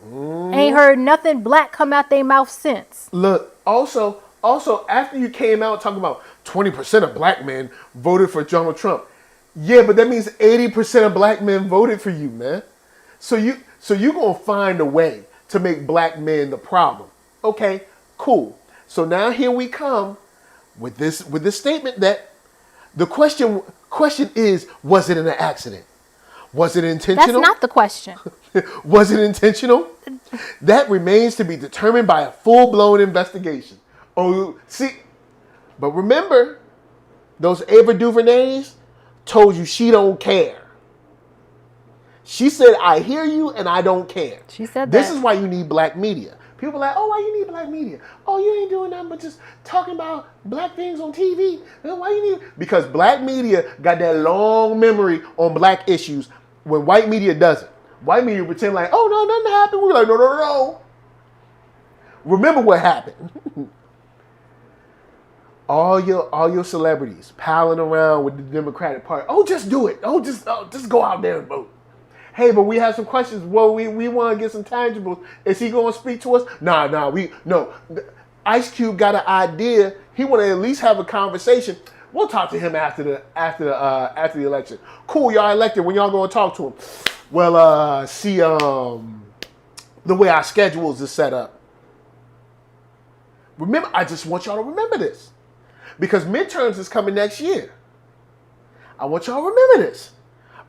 Ain't heard nothing black come out their mouth since. Look, also after you came out talking about 20% of black men voted for Donald Trump. Yeah, but that means 80% of black men voted for you, man. So you gonna find a way to make black men the problem. Okay, cool. So now here we come with this statement that the question is, was it an accident? Was it intentional? That's not the question. Was it intentional? That remains to be determined by a full-blown investigation. Oh, see, but remember, those Ava DuVernays told you she don't care. She said, I hear you and I don't care. She said that. This is why you need black media. People are like, oh, why you need black media? Oh, you ain't doing nothing but just talking about black things on TV. Why you need? Because black media got that long memory on black issues when white media doesn't. White media pretend like, oh, no, nothing happened. We're like, no. Remember what happened. All your celebrities piling around with the Democratic Party. Oh, just do it. Just go out there and vote. Hey, but we have some questions. Well, we want to get some tangibles. Is he going to speak to us? No. Ice Cube got an idea. He want to at least have a conversation. We'll talk to him after the election. Cool, y'all elected. When y'all going to talk to him? Well, the way our schedules is set up. Remember, I just want y'all to remember this. Because midterms is coming next year. I want y'all to remember this.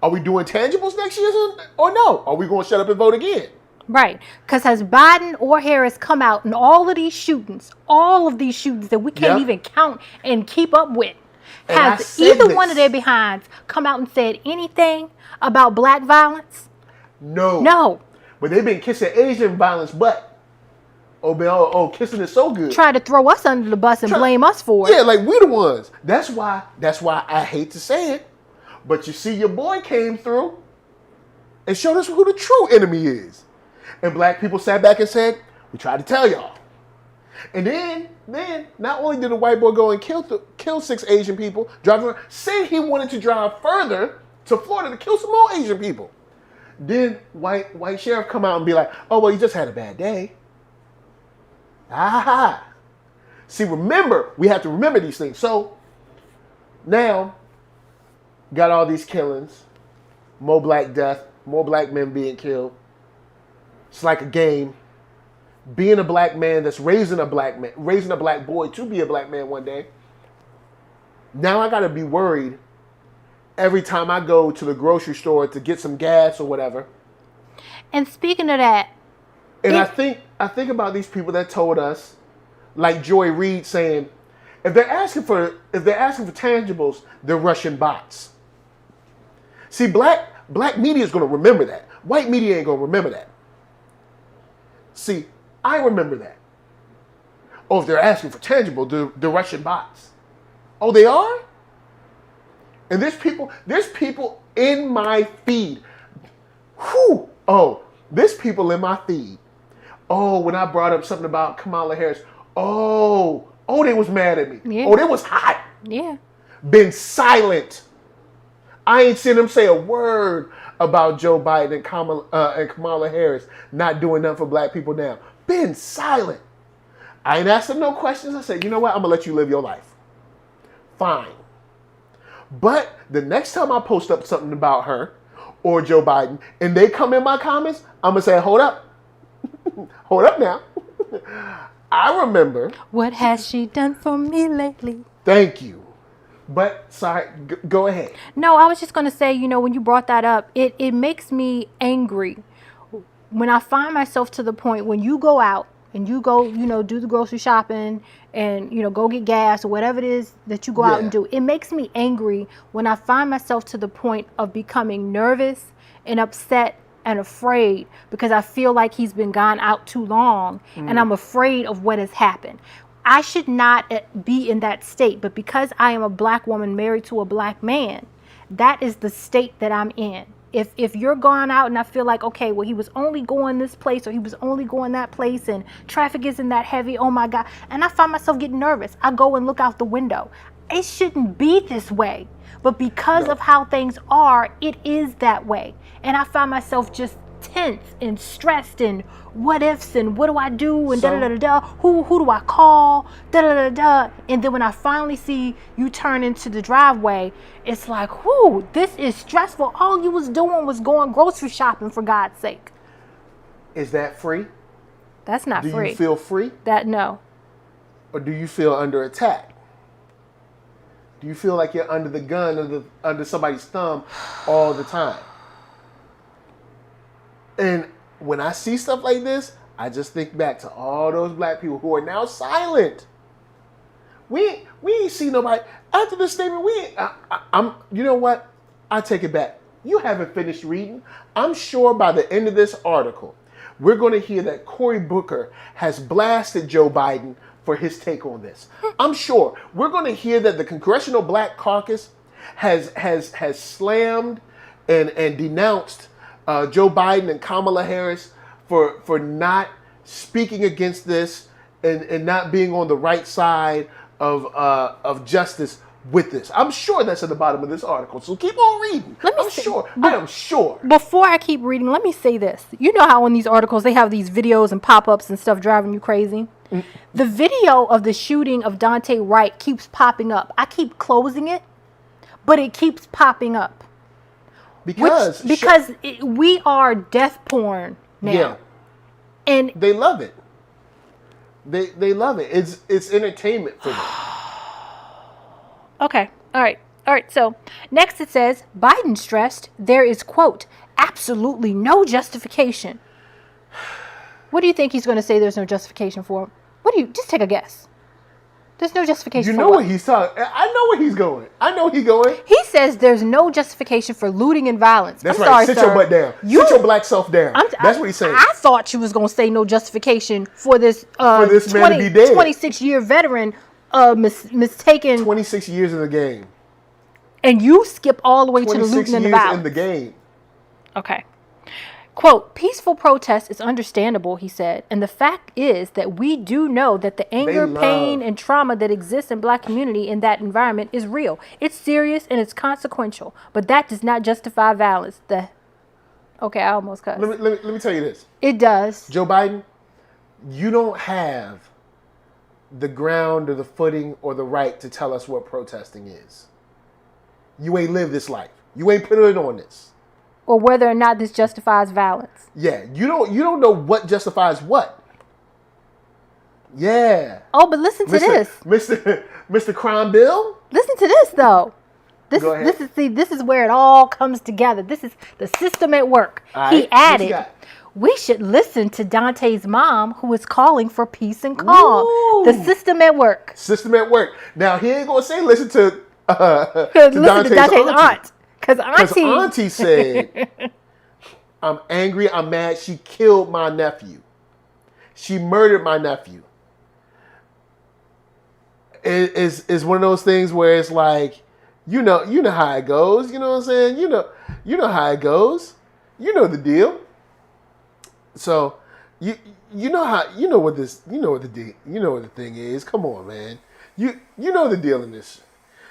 Are we doing tangibles next year or no? Are we going to shut up and vote again? Right. Because has Biden or Harris come out in all of these shootings that we can't even count and keep up with, has either one of their behinds come out and said anything about black violence? No. But they've been kissing Asian violence butt. Kissing it so good. Try to throw us under the bus and blame us for it. Yeah, like we the ones. That's why I hate to say it. But you see, your boy came through and showed us who the true enemy is. And black people sat back and said, we tried to tell y'all. And then not only did the white boy go and kill 6 Asian people, said he wanted to drive further to Florida to kill some more Asian people. Then white sheriff come out and be like, oh, well, you just had a bad day. See, we have to remember these things. So now, got all these killings, more black death, more black men being killed. It's like a game. Being a black man that's raising a black boy to be a black man one day. Now I gotta be worried every time I go to the grocery store to get some gas or whatever. And speaking of that, and I think about these people that told us, like Joy Reid saying, if they're asking for tangibles, they're Russian bots. See, black media is gonna remember that. White media ain't gonna remember that. See, I remember that. Oh, if they're asking for tangible, they're Russian bots. Oh, they are? And there's people in my feed. Whew. Oh, there's people in my feed. Oh, when I brought up something about Kamala Harris, oh, they was mad at me. Yeah. Oh, they was hot. Yeah. Been silent. I ain't seen them say a word about Joe Biden and Kamala Harris not doing nothing for black people now. Been silent. I ain't asked them no questions. I said, you know what? I'm going to let you live your life. Fine. But the next time I post up something about her or Joe Biden and they come in my comments, I'm going to say, hold up. Hold up now. I remember. What has she done for me lately? Thank you. But, sorry, go ahead. No, I was just going to say, when you brought that up, it makes me angry when I find myself to the point when you go out and you go, do the grocery shopping and, go get gas or whatever it is that you go out and do. It makes me angry when I find myself to the point of becoming nervous and upset and afraid because I feel like he's been gone out too long and I'm afraid of what has happened. I should not be in that state, but because I am a black woman married to a black man, that is the state that I'm in. If you're going out and I feel like, okay, well, he was only going this place or he was only going that place and traffic isn't that heavy, oh my God. And I find myself getting nervous. I go and look out the window. It shouldn't be this way. But because of how things are, it is that way. And I find myself just tense and stressed and what ifs and what do I do and da-da-da-da-da, who do I call, da-da-da-da. And then when I finally see you turn into the driveway, it's like, whoo, this is stressful. All you was doing was going grocery shopping, for God's sake. Is that free? That's not free. Do you feel free? No. Or do you feel under attack? Do you feel like you're under the gun, under somebody's thumb all the time? And when I see stuff like this, I just think back to all those black people who are now silent. We ain't see nobody after this statement. You know what? I take it back. You haven't finished reading. I'm sure by the end of this article, we're going to hear that Cory Booker has blasted Joe Biden for his take on this. I'm sure we're going to hear that the Congressional Black Caucus has slammed and denounced Joe Biden and Kamala Harris for not speaking against this and not being on the right side of justice with this. I'm sure that's at the bottom of this article. So keep on reading. I am sure. Before I keep reading, let me say this. You know how in these articles they have these videos and pop-ups and stuff driving you crazy? The video of the shooting of Dante Wright keeps popping up. I keep closing it, but it keeps popping up. Because we are death porn now. Yeah. And they love it. They love it. It's entertainment for them. Okay. All right. So next it says, Biden stressed there is, quote, absolutely no justification. What do you think he's going to say there's no justification for? Just take a guess. There's no justification for You know what he's talking. I know where he's going. I know he's going. He says there's no justification for looting and violence. That's I'm right. sorry, Sit sir. your butt down. Sit your black self down. That's what he's saying. I thought you was going to say no justification for this, man to be dead. 26-year veteran mistaken. 26 years in the game. And you skip all the way to the looting and the violence. 26 years in the game. Okay. Quote, peaceful protest is understandable, he said. And the fact is that we do know that the anger, pain, and trauma that exists in black community in that environment is real. It's serious and it's consequential. But that does not justify violence. Okay, I almost cussed. Let me tell you this. It does. Joe Biden, you don't have the ground or the footing or the right to tell us what protesting is. You ain't lived this life. You ain't put it on this. or whether or not this justifies violence. Yeah, you don't know what justifies what. Yeah. Oh, but listen to this. Mr. Crime Bill? Listen to this though. Go ahead. This is where it all comes together. This is the system at work. All He right, added, we should listen to Dante's mom, who is calling for peace and calm. Ooh. The system at work. System at work. Now, he ain't going to say listen to Dante's aunt. Because Auntie said, I'm angry, I'm mad, she killed my nephew. She murdered my nephew. It's one of those things where it's like, you know how it goes. You know what I'm saying? You know how it goes. You know the deal. So you know what the thing is. Come on, man. You know the deal in this.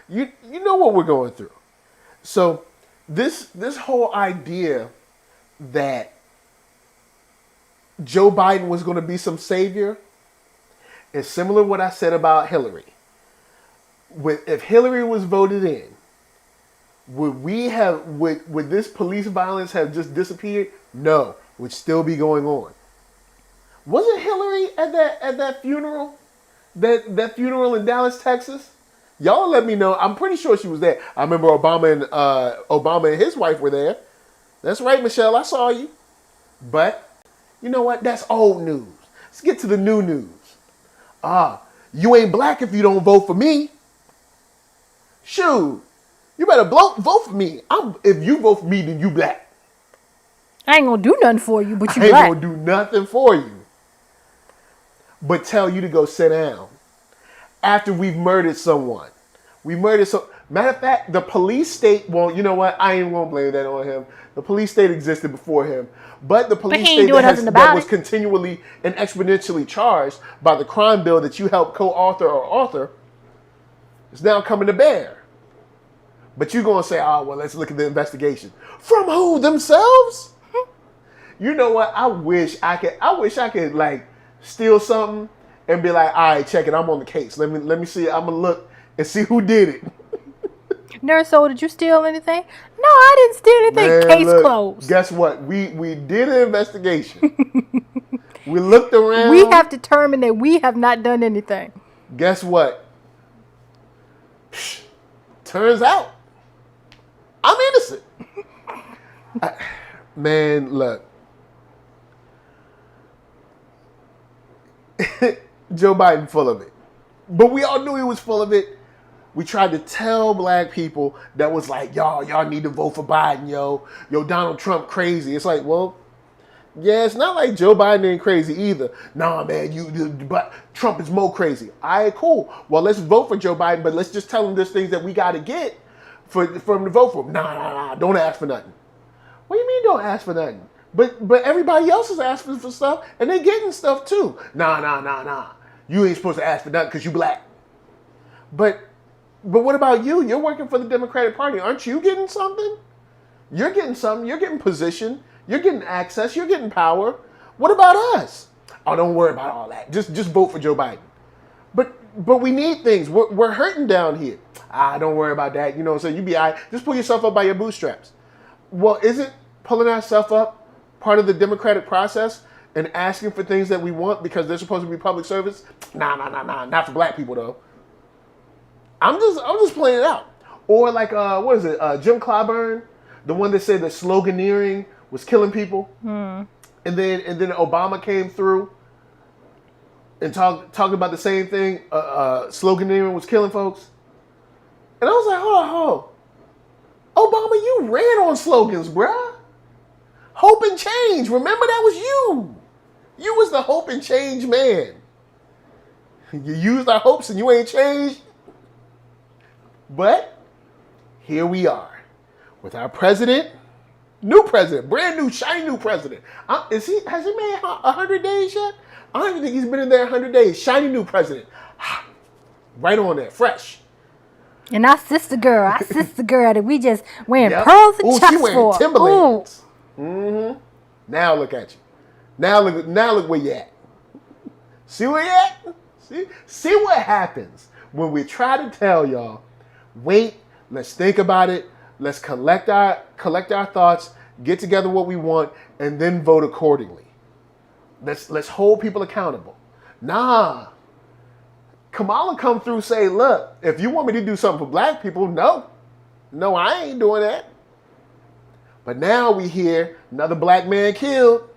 You know what we're going through. So this whole idea that Joe Biden was going to be some savior is similar to what I said about Hillary. If Hillary was voted in, would this police violence have just disappeared? No, it would still be going on. Wasn't Hillary at that funeral? That funeral in Dallas, Texas? Y'all let me know. I'm pretty sure she was there. I remember Obama and his wife were there. That's right, Michelle. I saw you. But you know what? That's old news. Let's get to the new news. You ain't black if you don't vote for me. Shoot, you better vote for me. If you vote for me, then you black. I ain't gonna do nothing for you, but you black. I ain't gonna do nothing for you. But tell you to go sit down. After we've murdered someone. Matter of fact, the police state, well, you know what? I ain't gonna blame that on him. The police state existed before him. But the police state that was continually and exponentially charged by the crime bill that you helped co-author or author is now coming to bear. But you're going to say, oh, well, let's look at the investigation. From who? Themselves? You know what? I wish I could like steal something and be like, all right, check it. I'm on the case. Let me see. I'm going to look and see who did it. NERDSoul, did you steal anything? No, I didn't steal anything. Man, Case closed. Guess what? We did an investigation. We looked around. We have determined that we have not done anything. Guess what? Turns out I'm innocent. Man, look. Joe Biden full of it. But we all knew he was full of it. We tried to tell black people that was like, y'all need to vote for Biden, yo. Yo, Donald Trump crazy. It's like, well, yeah, it's not like Joe Biden ain't crazy either. Nah, man, but Trump is more crazy. All right, cool. Well, let's vote for Joe Biden, but let's just tell him there's things that we got to get for him to vote for him. Nah, don't ask for nothing. What do you mean don't ask for nothing? But everybody else is asking for stuff, and they're getting stuff too. Nah. You ain't supposed to ask for nothing because you black. But what about you? You're working for the Democratic Party. Aren't you getting something? You're getting something. You're getting position. You're getting access. You're getting power. What about us? Oh, don't worry about all that. Just vote for Joe Biden. But we need things. We're hurting down here. Don't worry about that. You know what I'm saying? You be all right. Just pull yourself up by your bootstraps. Well, isn't pulling ourselves up part of the democratic process and asking for things that we want because they're supposed to be public service? Nah. Not for black people, though. I'm just playing it out. Or like, what is it? Jim Clyburn, the one that said that sloganeering was killing people. And then Obama came through and talked about the same thing. Sloganeering was killing folks. And I was like, hold on. Obama, you ran on slogans, bruh. Hope and change. Remember, that was you. You was the hope and change man. You used our hopes and you ain't changed. But here we are with our president, new president, brand new, shiny new president. Has he made 100 days yet? I don't even think he's been in there 100 days. Shiny new president. Right on there, fresh. And our sister girl that we just wearing pearls and chucks for. She wearing Timberlands. Mm-hmm. Now look at you. Now look where you at. See where you at? See what happens when we try to tell y'all, wait, let's think about it. Let's collect our thoughts. get together what we want, and then vote accordingly. Let's hold people accountable. Nah. Kamala come through say, look, if you want me to do something for black people, no, I ain't doing that. But now we hear another black man killed,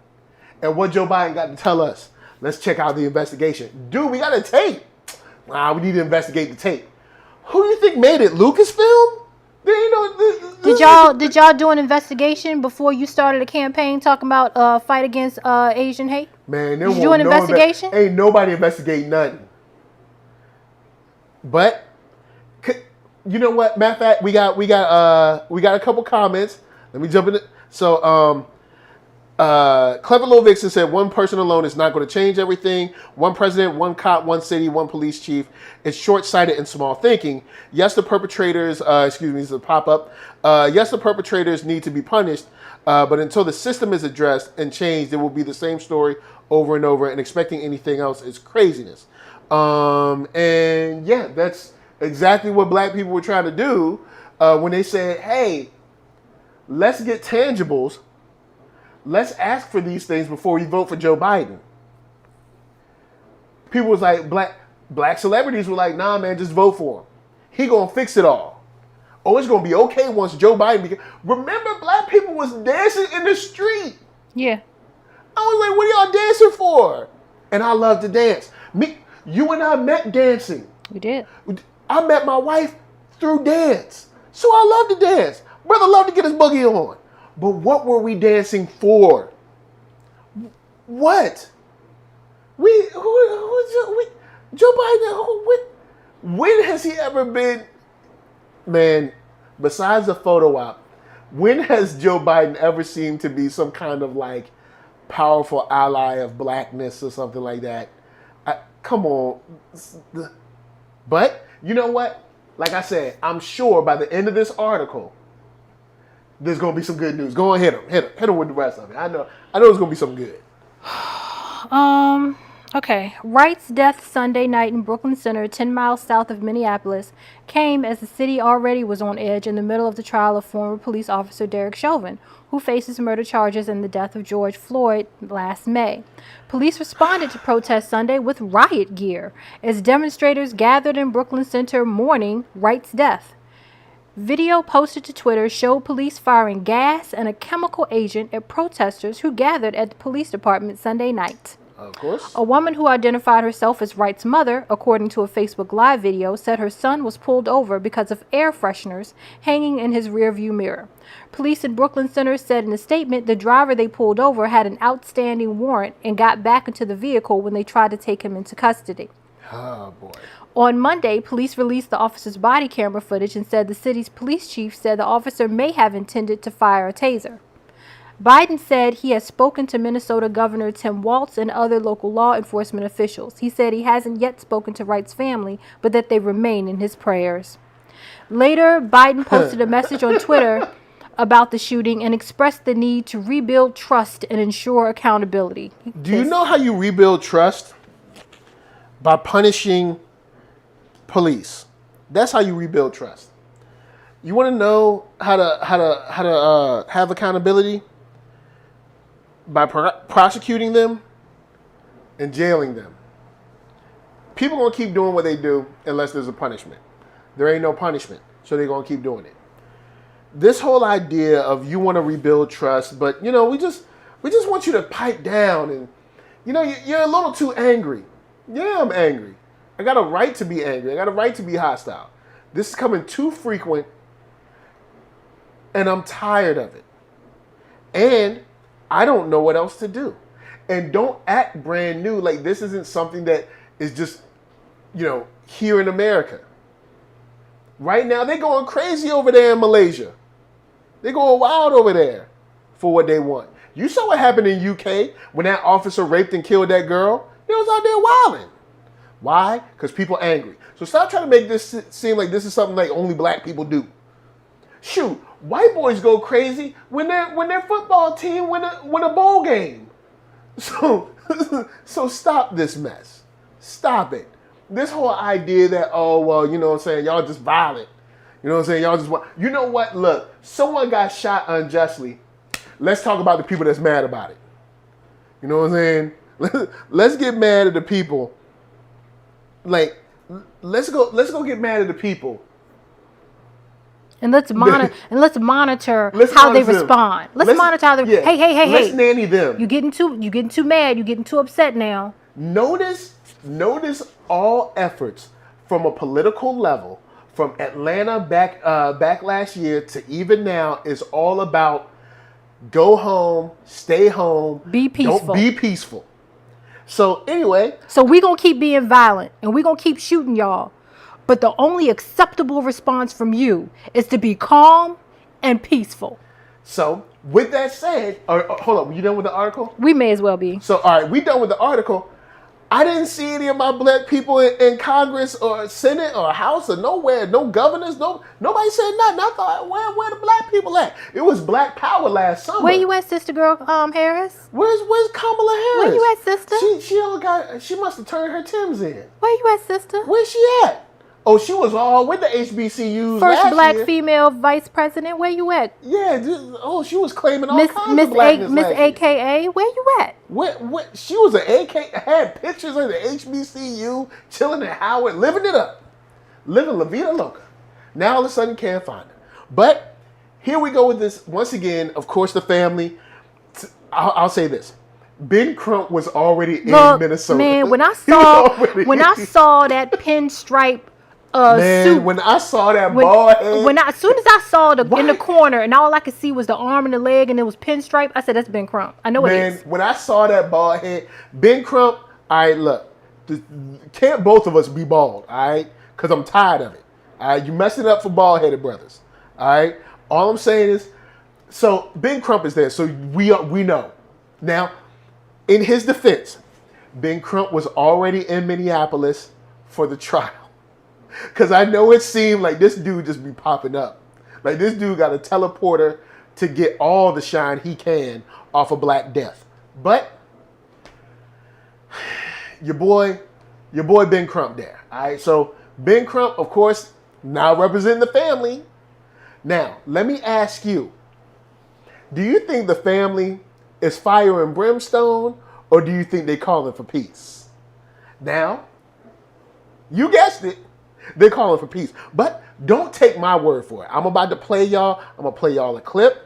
and what Joe Biden got to tell us? Let's check out the investigation. Dude, we got a tape. We need to investigate the tape. Who do you think made it? Lucasfilm? Did y'all do an investigation before you started a campaign talking about fight against Asian hate? Man, did you do an investigation? Ain't nobody investigating nothing. But you know what? Matter of fact, we got a couple comments. Let me jump in. So Clever Little Vixen said, one person alone is not going to change everything. One president, one cop, one city, one police chief. It's short-sighted and small thinking. Yes, the perpetrators, this is a pop-up. Yes, the perpetrators need to be punished. But until the system is addressed and changed, it will be the same story over and over, and expecting anything else is craziness. And yeah, that's exactly what black people were trying to do when they said, hey, let's get tangibles. Let's ask for these things before we vote for Joe Biden. People was like, black celebrities were like, nah, man, just vote for him. He gonna fix it all. Oh, it's gonna be okay once Joe Biden Remember, black people was dancing in the street. Yeah. I was like, what are y'all dancing for? And I love to dance. You and I met dancing. We did. I met my wife through dance. So I love to dance. Brother loved to get his boogie on. But what were we dancing for? What? Joe Biden, when has he ever been, man, besides a photo op, when has Joe Biden ever seemed to be some kind of like powerful ally of blackness or something like that? Come on. But you know what? Like I said, I'm sure by the end of this article, there's gonna be some good news. Go on, hit him with the rest of it. I know it's gonna be something good. Okay. Wright's death Sunday night in Brooklyn Center, 10 miles south of Minneapolis, came as the city already was on edge in the middle of the trial of former police officer Derek Chauvin, who faces murder charges in the death of George Floyd last May. Police responded to protests Sunday with riot gear as demonstrators gathered in Brooklyn Center mourning Wright's death. Video posted to Twitter showed police firing gas and a chemical agent at protesters who gathered at the police department Sunday night. Of course. A woman who identified herself as Wright's mother, according to a Facebook Live video, said her son was pulled over because of air fresheners hanging in his rearview mirror. Police in Brooklyn Center said in a statement the driver they pulled over had an outstanding warrant and got back into the vehicle when they tried to take him into custody. Oh, boy. On Monday, police released the officer's body camera footage and said the city's police chief said the officer may have intended to fire a taser. Biden said he has spoken to Minnesota Governor Tim Walz and other local law enforcement officials. He said he hasn't yet spoken to Wright's family, but that they remain in his prayers. Later, Biden posted a message on Twitter about the shooting and expressed the need to rebuild trust and ensure accountability. Do you know how you rebuild trust? By punishing police. That's how you rebuild trust. You want to know how to have accountability? By prosecuting them and jailing them. People gonna keep doing what they do unless there's a punishment. There ain't no punishment, so they're gonna keep doing it. This whole idea of you want to rebuild trust, but we just want you to pipe down, and you're a little too angry. Yeah, I'm angry. I got a right to be angry. I got a right to be hostile. This is coming too frequent, and I'm tired of it. And I don't know what else to do. And don't act brand new like this isn't something that is just, here in America. Right now, they're going crazy over there in Malaysia. They're going wild over there for what they want. You saw what happened in UK when that officer raped and killed that girl? He was out there wilding. Why? Because people are angry. So stop trying to make this seem like this is something like only black people do. Shoot, white boys go crazy when their football team win a bowl game. So stop this mess. Stop it. This whole idea that, y'all just violent. Y'all just want. You know what? Look, someone got shot unjustly. let's talk about the people that's mad about it. You know what I'm saying? Let's get mad at the people. Like, let's go get mad at the people. And let's monitor how they respond. Let's monitor how they. Yeah, Hey. Let's nanny them. You getting too mad. You getting too upset now. Notice all efforts from a political level, from Atlanta back last year to even now, is all about go home, stay home, be peaceful. Don't be peaceful. So anyway, we gonna keep being violent and we gonna keep shooting y'all. But the only acceptable response from you is to be calm and peaceful. So, with that said, hold on, you done with the article? We may as well be. So, all right, we done with the article. I didn't see any of my black people in Congress or Senate or House or nowhere, no governors, nobody said nothing. I thought, where the black people at? It was Black Power last summer. Where you at, sister girl, Harris? Where's Kamala Harris? Where you at, sister? She must have turned her Timbs in. Where you at, sister? Where's she at? Oh, she was all with the HBCUs First black year. female vice president. Where you at? Yeah. She was claiming all kinds of blackness. Miss AKA. Where you at? What? She was an AK. Had pictures of the HBCU, chilling at Howard, living it up, living La Vida Loca. Now all of a sudden can't find her. But here we go with this once again. Of course, the family. I'll say this. Ben Crump was already in Minnesota. Man, when I saw that pinstripe suit. When I saw that bald head. As soon as I saw in the corner and all I could see was the arm and the leg and it was pinstripe, I said, that's Ben Crump. I know it is. When I saw that bald head, Ben Crump, all right, look, can't both of us be bald, all right? Because I'm tired of it. All right, you messing up for bald-headed brothers, all right? All I'm saying is, so Ben Crump is there, so we know. Now, in his defense, Ben Crump was already in Minneapolis for the trial. Because I know it seemed like this dude just be popping up. Like this dude got a teleporter to get all the shine he can off of Black Death. But your boy Ben Crump there. All right, so Ben Crump, of course, now representing the family. Now, let me ask you, do you think the family is fire and brimstone, or do you think they calling for peace? Now, you guessed it. They're calling for peace. But don't take my word for it. I'm about to play y'all. I'm going to play y'all a clip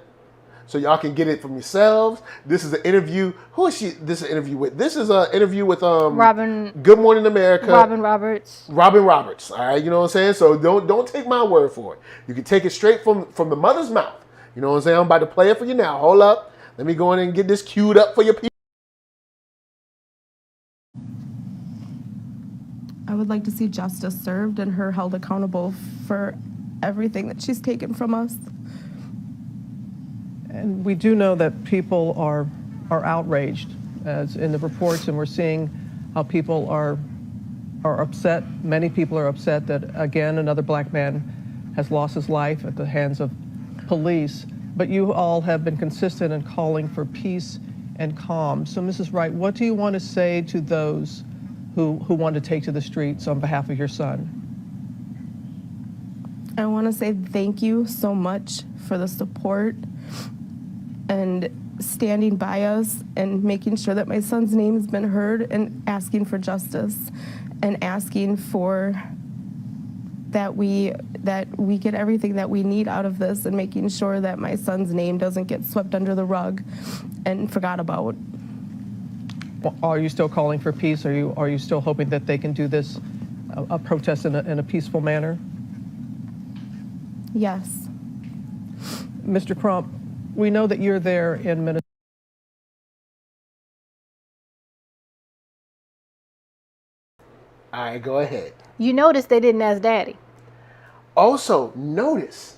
so y'all can get it from yourselves. This is an interview. Who is she? This is an interview with. This is an interview with Robin. Good Morning America. Robin Roberts. Robin Roberts. All right, you know what I'm saying? So don't take my word for it. You can take it straight from the mother's mouth. You know what I'm saying? I'm about to play it for you now. Hold up. Let me go in and get this queued up for your people. I would like to see justice served and her held accountable for everything that she's taken from us. And we do know that people are outraged, as in the reports, and we're seeing how people are upset. Many people are upset that, again, another black man has lost his life at the hands of police. But you all have been consistent in calling for peace and calm. So, Mrs. Wright, what do you want to say to those who want to take to the streets on behalf of your son? I want to say thank you so much for the support and standing by us and making sure that my son's name has been heard, and asking for justice and asking for that we get everything that we need out of this, and making sure that my son's name doesn't get swept under the rug and forgot about. Are you still calling for peace? Are you still hoping that they can do this, a protest in a peaceful manner? Yes. Mr. Crump, we know that you're there in Minnesota. All right, go ahead. You notice they didn't ask Daddy. Also, notice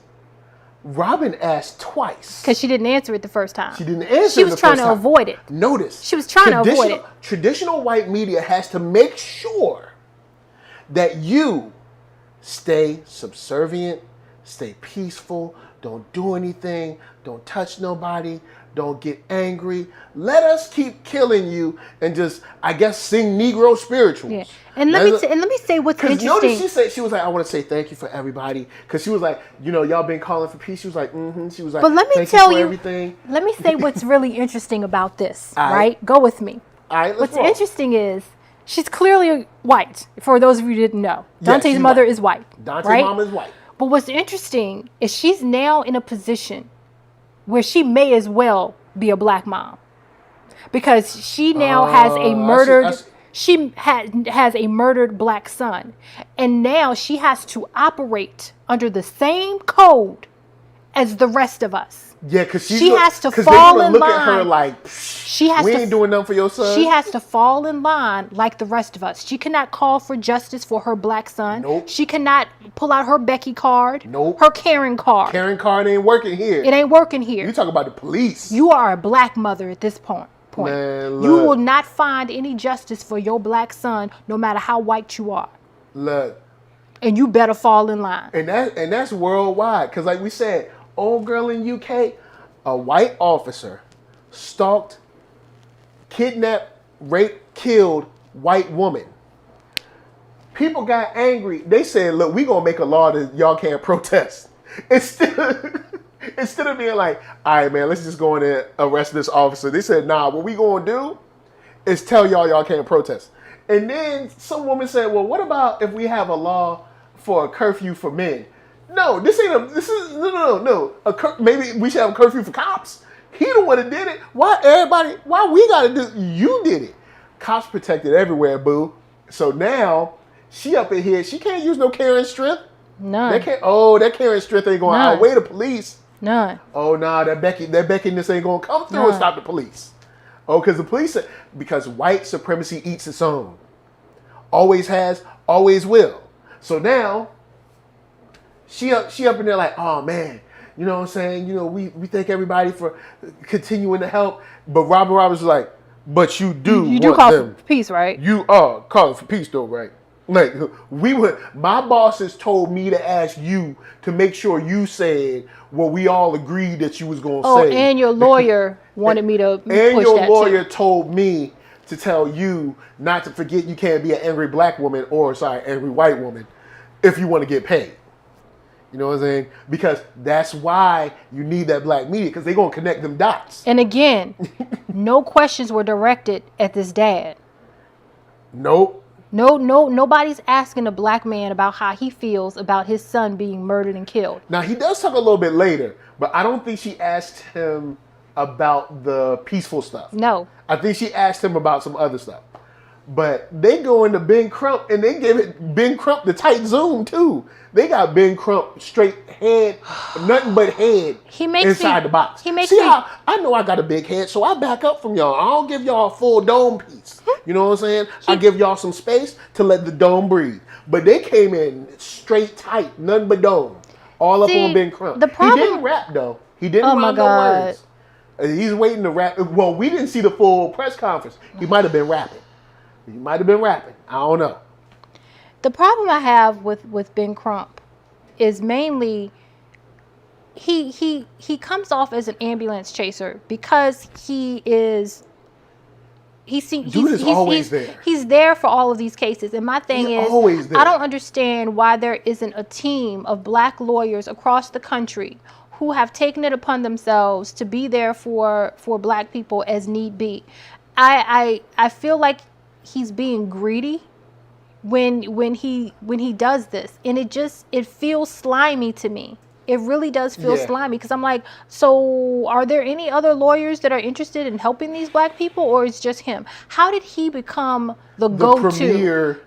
Robin asked twice. Because she didn't answer it the first time. She didn't answer She was trying to avoid it. Notice. She was trying to avoid it. Traditional white media has to make sure that you stay subservient, stay peaceful, don't do anything, don't touch nobody, Don't get angry. Let us keep killing you and just, I guess, sing Negro spirituals. Yeah. And let me say what's interesting. Notice she was like, I want to say thank you for everybody. Because she was like, y'all been calling for peace. She was like, She was like, but let me thank tell you for you, everything. let me say what's really interesting about this, All right? Go with me. All right, what's interesting is she's clearly white, for those of you who didn't know. Dante's mother is white. Dante's right? mom is white. But what's interesting is she's now in a position where she may as well be a black mom. Because she now has a murdered... She has a murdered black son. And now she has to operate under the same code as the rest of us. Yeah, because she has to fall in line. Look at her like, we ain't doing nothing for your son. She has to fall in line like the rest of us. She cannot call for justice for her black son. Nope. She cannot pull out her Becky card. Nope. Her Karen card. Karen card ain't working here. It ain't working here. You talk about the police. You are a black mother at this point. Man, you will not find any justice for your black son, no matter how white you are. Look. And you better fall in line. And that's worldwide. Because like we said, old girl in UK, a white officer stalked, kidnapped, raped, killed white woman. People got angry. They said, look, we going to make a law that y'all can't protest. Instead of being like, all right, man, let's just go in and arrest this officer. They said, nah, what we going to do is tell y'all can't protest. And then some woman said, well, what about if we have a law for a curfew for men? No, no. Maybe we should have a curfew for cops. He the one that did it. Why we got to do, you did it. Cops protected everywhere, boo. So now she up in here, she can't use no Karen strength. None. That Karen strength ain't going to outweigh the police. None. Oh, nah, that Becky-ness ain't going to come through and stop the police. Oh, because the police, because white supremacy eats its own. Always has, always will. So now, she up in there like, oh, man, you know what I'm saying? We thank everybody for continuing to help. But Robin Roberts was like, but you do call them. for peace, right? You are calling for peace, though, right? Like, my bosses told me to ask you to make sure you said what we all agreed that you was going to say. Oh, and your lawyer wanted me to push that And your lawyer too. told me to tell you not to forget you can't be an angry black woman angry white woman if you want to get paid. You know what I'm saying? Because that's why you need that black media, because they're going to connect them dots. And again, no questions were directed at this dad. Nope. Nobody's asking a black man about how he feels about his son being murdered and killed. Now, he does talk a little bit later, but I don't think she asked him about the peaceful stuff. No. I think she asked him about some other stuff. But they go into Ben Crump, and they give it Ben Crump the tight zoom, too. They got Ben Crump straight head, nothing but head inside the box. How I know I got a big head, so I back up from y'all. I don't give y'all a full dome piece. You know what I'm saying? I give y'all some space to let the dome breathe. But they came in straight tight, nothing but dome. All up on Ben Crump. He didn't rap, though. He didn't rhyme no words. He's waiting to rap. Well, we didn't see the full press conference. He might have been rapping. I don't know. The problem I have with Ben Crump is mainly he comes off as an ambulance chaser because he's always there. He's there for all of these cases. And my thing is, I don't understand why there isn't a team of black lawyers across the country who have taken it upon themselves to be there for black people as need be. I feel like he's being greedy when he does this, and it feels slimy to me. It really does feel slimy, because I'm like, so are there any other lawyers that are interested in helping these black people, or is just him? How did he become the go-to? Premier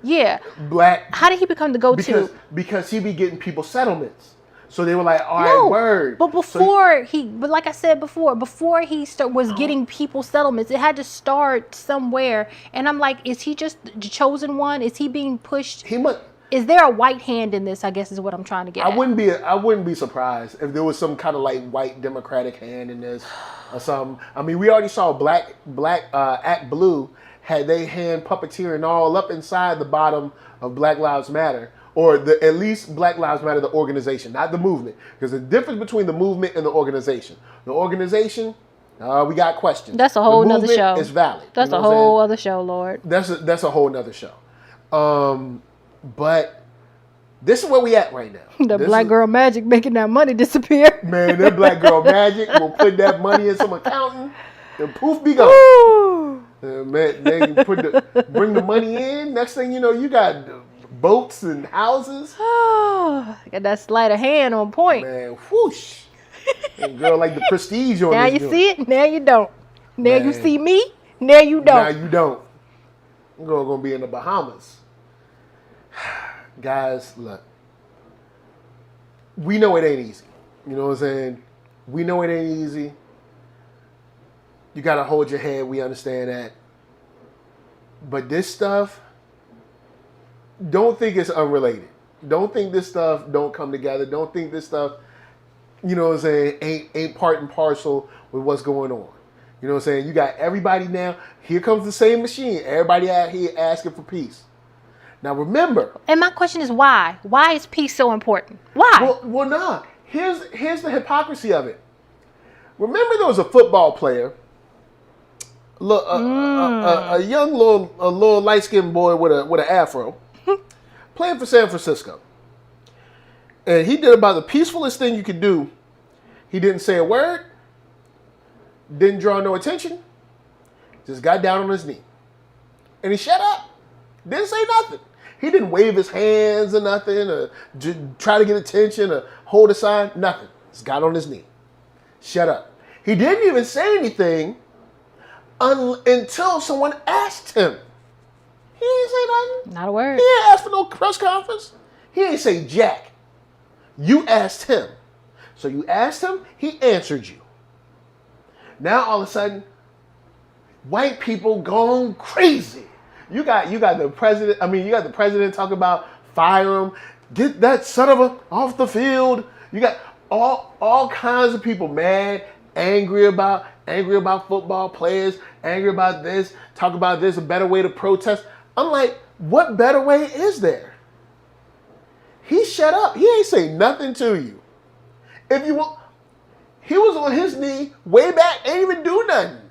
black. How did he become the go-to? Because he be getting people settlements. So they were like, all right, word. But but like I said before he was getting people settlements, it had to start somewhere. And I'm like, is he just the chosen one? Is he being pushed? Is there a white hand in this, I guess is what I'm trying to get at. I wouldn't be surprised if there was some kind of like white Democratic hand in this or something. I mean, we already saw Black Act Blue had they hand puppeteering all up inside the bottom of Black Lives Matter. Or at least Black Lives Matter, the organization, not the movement. Because the difference between the movement and the organization. The organization We got questions. That's a whole the nother movement show. is valid. That's a whole other show, Lord. That's a whole nother show. But this is where we at right now. The black girl magic making that money disappear. Man, that black girl magic will put that money in some accountant and poof be gone. Man, they can bring the money in. Next thing you know, you got boats and houses. Got that sleight of hand on point. Man, whoosh. And girl like the prestige on Now this you joint. see it, now you don't. Now Man. you see me, now you don't. Now you don't. I'm gonna be in the Bahamas. Guys, look. We know it ain't easy. You know what I'm saying? We know it ain't easy. You gotta hold your head. We understand that. But this stuff, don't think it's unrelated. Don't think this stuff don't come together. Don't think this stuff, you know what I'm saying, ain't part and parcel with what's going on. You know what I'm saying? You got everybody now. Here comes the same machine. Everybody out here asking for peace. Now remember. And my question is why? Why is peace so important? Why? Well, nah. Here's the hypocrisy of it. Remember there was a football player, a young little light-skinned boy with an afro, playing for San Francisco. And he did about the peacefulest thing you could do. He didn't say a word, didn't draw no attention, just got down on his knee. And he shut up. Didn't say nothing. He didn't wave his hands or nothing, or try to get attention, or hold a sign, nothing. Just got on his knee. Shut up. He didn't even say anything until someone asked him. He didn't say nothing. Not a word. He didn't ask for no press conference. He didn't say jack. You asked him. So you asked him, he answered you. Now all of a sudden, white people going crazy. You got the president. I mean, you got the president talking about fire him, get that son of a off the field. You got all kinds of people mad, angry about football players, angry about this, talk about this, a better way to protest. I'm like, what better way is there? He shut up. He ain't say nothing to you. If you want, he was on his knee way back, ain't even do nothing.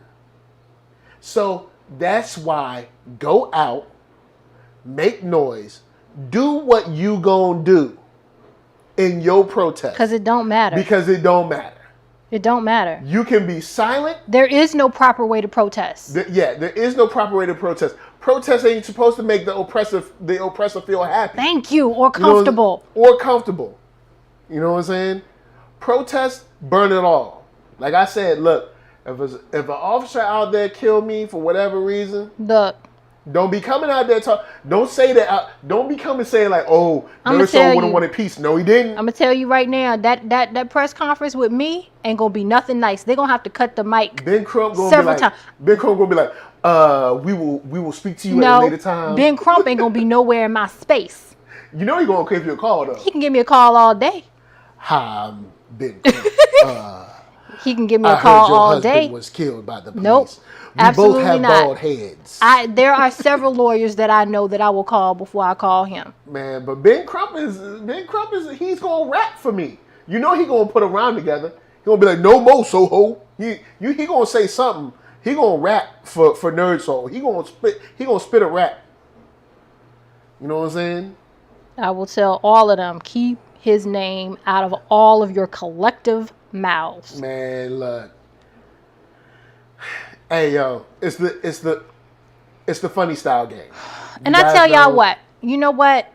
So that's why go out, make noise, do what you gonna do in your protest. Because it don't matter. Because it don't matter. It don't matter. You can be silent. There is no proper way to protest. There is no proper way to protest. Protest ain't supposed to make the oppressor feel happy. Thank you, or comfortable. Or comfortable. You know what I'm saying? Protest, burn it all. Like I said, look, if an officer out there killed me for whatever reason, Look. don't be coming out there talk. Don't say that. Don't be coming saying like, "Oh, NERDSoul would have wanted peace." No, he didn't. I'm gonna tell you right now that press conference with me ain't gonna be nothing nice. They're gonna have to cut the mic. Ben Crump gonna several be like, times. Ben Crump gonna be like, we will speak to you at a later time. Ben Crump ain't gonna be nowhere in my space. You know he gonna give you a call though. He can give me a call all day. Hi, I'm Ben Crump. He can give me a I heard call your all husband day. was killed by the police. Nope. We Absolutely both have not. bald heads. There are several lawyers that I know that I will call before I call him. Man, but Ben Crump is he's gonna rap for me. You know he gonna put a rhyme together. He gonna be like, no more Soho. He gonna say something. He gonna rap for NERDSoul. He gonna spit a rap. You know what I'm saying? I will tell all of them, keep his name out of all of your collective mouths. Man, look. Hey yo, it's the funny style game. And I tell y'all what, you know what?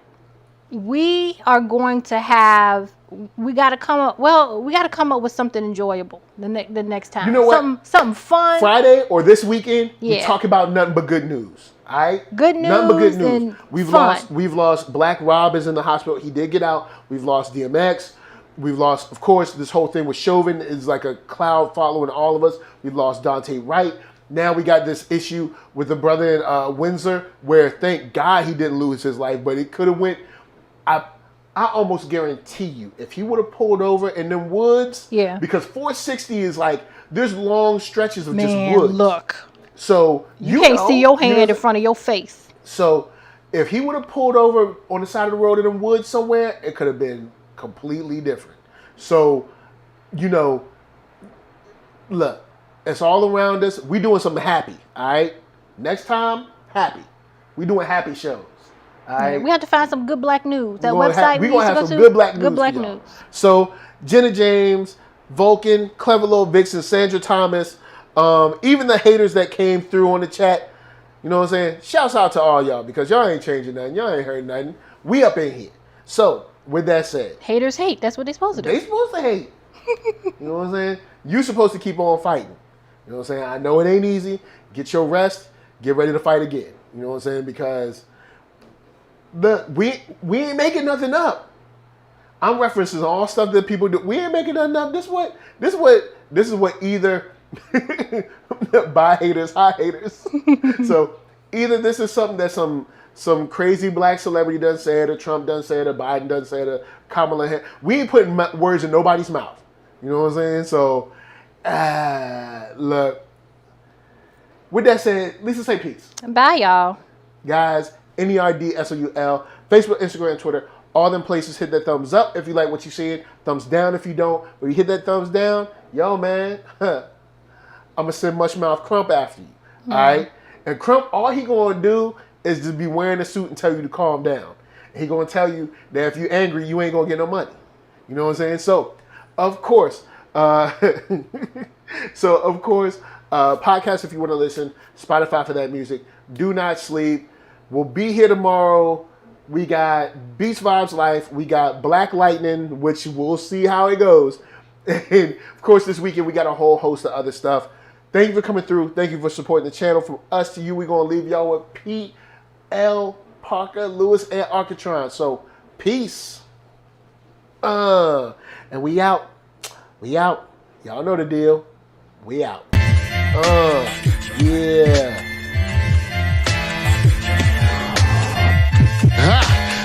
We are going to have. We got to come up. Well, we got to come up with something enjoyable the next time. You know what? Something fun. Friday or this weekend, yeah. We talk about nothing but good news. All right. Good news. Nothing but good news. And We've lost Black Rob is in the hospital. He did get out. We've lost DMX. We've lost, of course, this whole thing with Chauvin is like a cloud following all of us. We've lost Dante Wright. Now we got this issue with the brother in Windsor, where thank God he didn't lose his life, but it could have went. I almost guarantee you, if he would have pulled over in them woods, yeah, because 460 is like there's long stretches of just woods. Look, so you can't see your hand in front of your face. So if he would have pulled over on the side of the road in them woods somewhere, it could have been completely different. So, you know, look, It's all around us. We doing something happy, all right? Next time, happy. We doing happy shows, all right? We have to find some good black news. That We're website going we to used to have go some to. good black news. Good black for y'all. news. So, Jenna James, Vulcan, Clever Little Vixen, Sandra Thomas, even the haters that came through on the chat, you know what I'm saying? Shouts out to all y'all because y'all ain't changing nothing. Y'all ain't heard nothing. We up in here. So, with that said. Haters hate. That's what they're supposed to do. They supposed to hate. You know what I'm saying? You supposed to keep on fighting. You know what I'm saying? I know it ain't easy. Get your rest. Get ready to fight again. You know what I'm saying? Because we ain't making nothing up. I'm referencing all stuff that people do. We ain't making nothing up. This is what either buy haters, high haters. So either this is something that some crazy black celebrity doesn't say it, or Trump doesn't say it, or Biden doesn't say it, or Kamala. We ain't putting words in nobody's mouth. You know what I'm saying? So, look. With that said, Lisa, say peace. Bye, y'all. Guys, NERDSoul, Facebook, Instagram, Twitter, all them places. Hit that thumbs up if you like what you see. Thumbs down if you don't. When you hit that thumbs down, yo, man, I'm going to send Mushmouth Crump after you. All right? And Crump, all he going to do is just be wearing a suit and tell you to calm down. And he going to tell you that if you're angry, you ain't going to get no money. You know what I'm saying? So, of course, podcast if you want to listen, Spotify for that music. Do not sleep. We'll be here tomorrow. We got Beach Vibes Life. We got Black Lightning, which we'll see how it goes. And, of course, this weekend we got a whole host of other stuff. Thank you for coming through. Thank you for supporting the channel. From us to you, we're going to leave y'all with P.L. Parker, Lewis, and Architron. So, peace. And we out. We out. Y'all know the deal. We out. Yeah.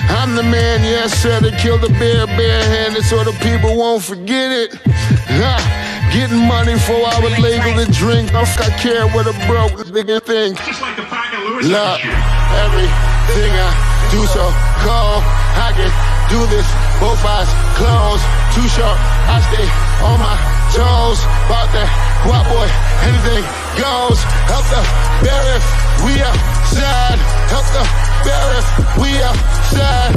I'm the man, yes sir, that killed the bear barehanded so the people won't forget it. Getting money for I would label the drink. I care what a broke nigga think. Just like the Parker Lewis. Look, everything I do so cold. I can do this, both eyes closed. Too short, I stay on my toes. About that white boy, anything goes. Help the bear if we outside. Help the bear if we outside.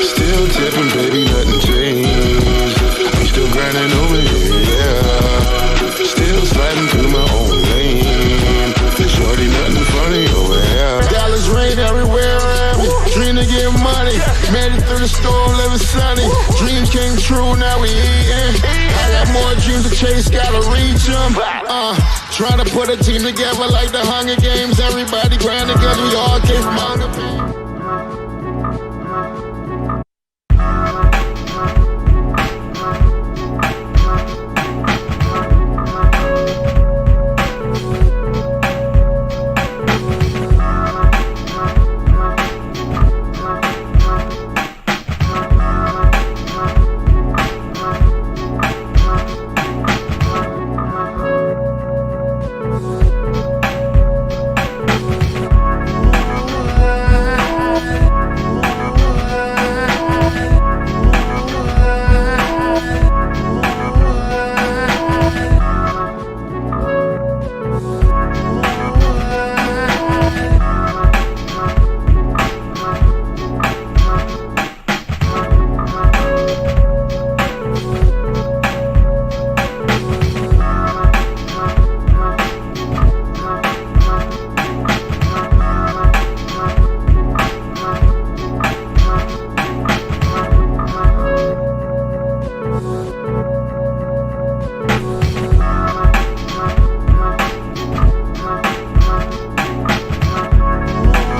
Still tipping, baby, nothing changed. I'm still grinding over here, yeah. Still sliding through my own lane. Shorty, nothing funny over here. Dallas rain everywhere around me. Dream to get money. Made it through the storm, living sunny. Dreams came true, now we eating. I got more dreams to chase, gotta reach them. Trying to put a team together like the Hunger Games. Everybody grind together, we all came from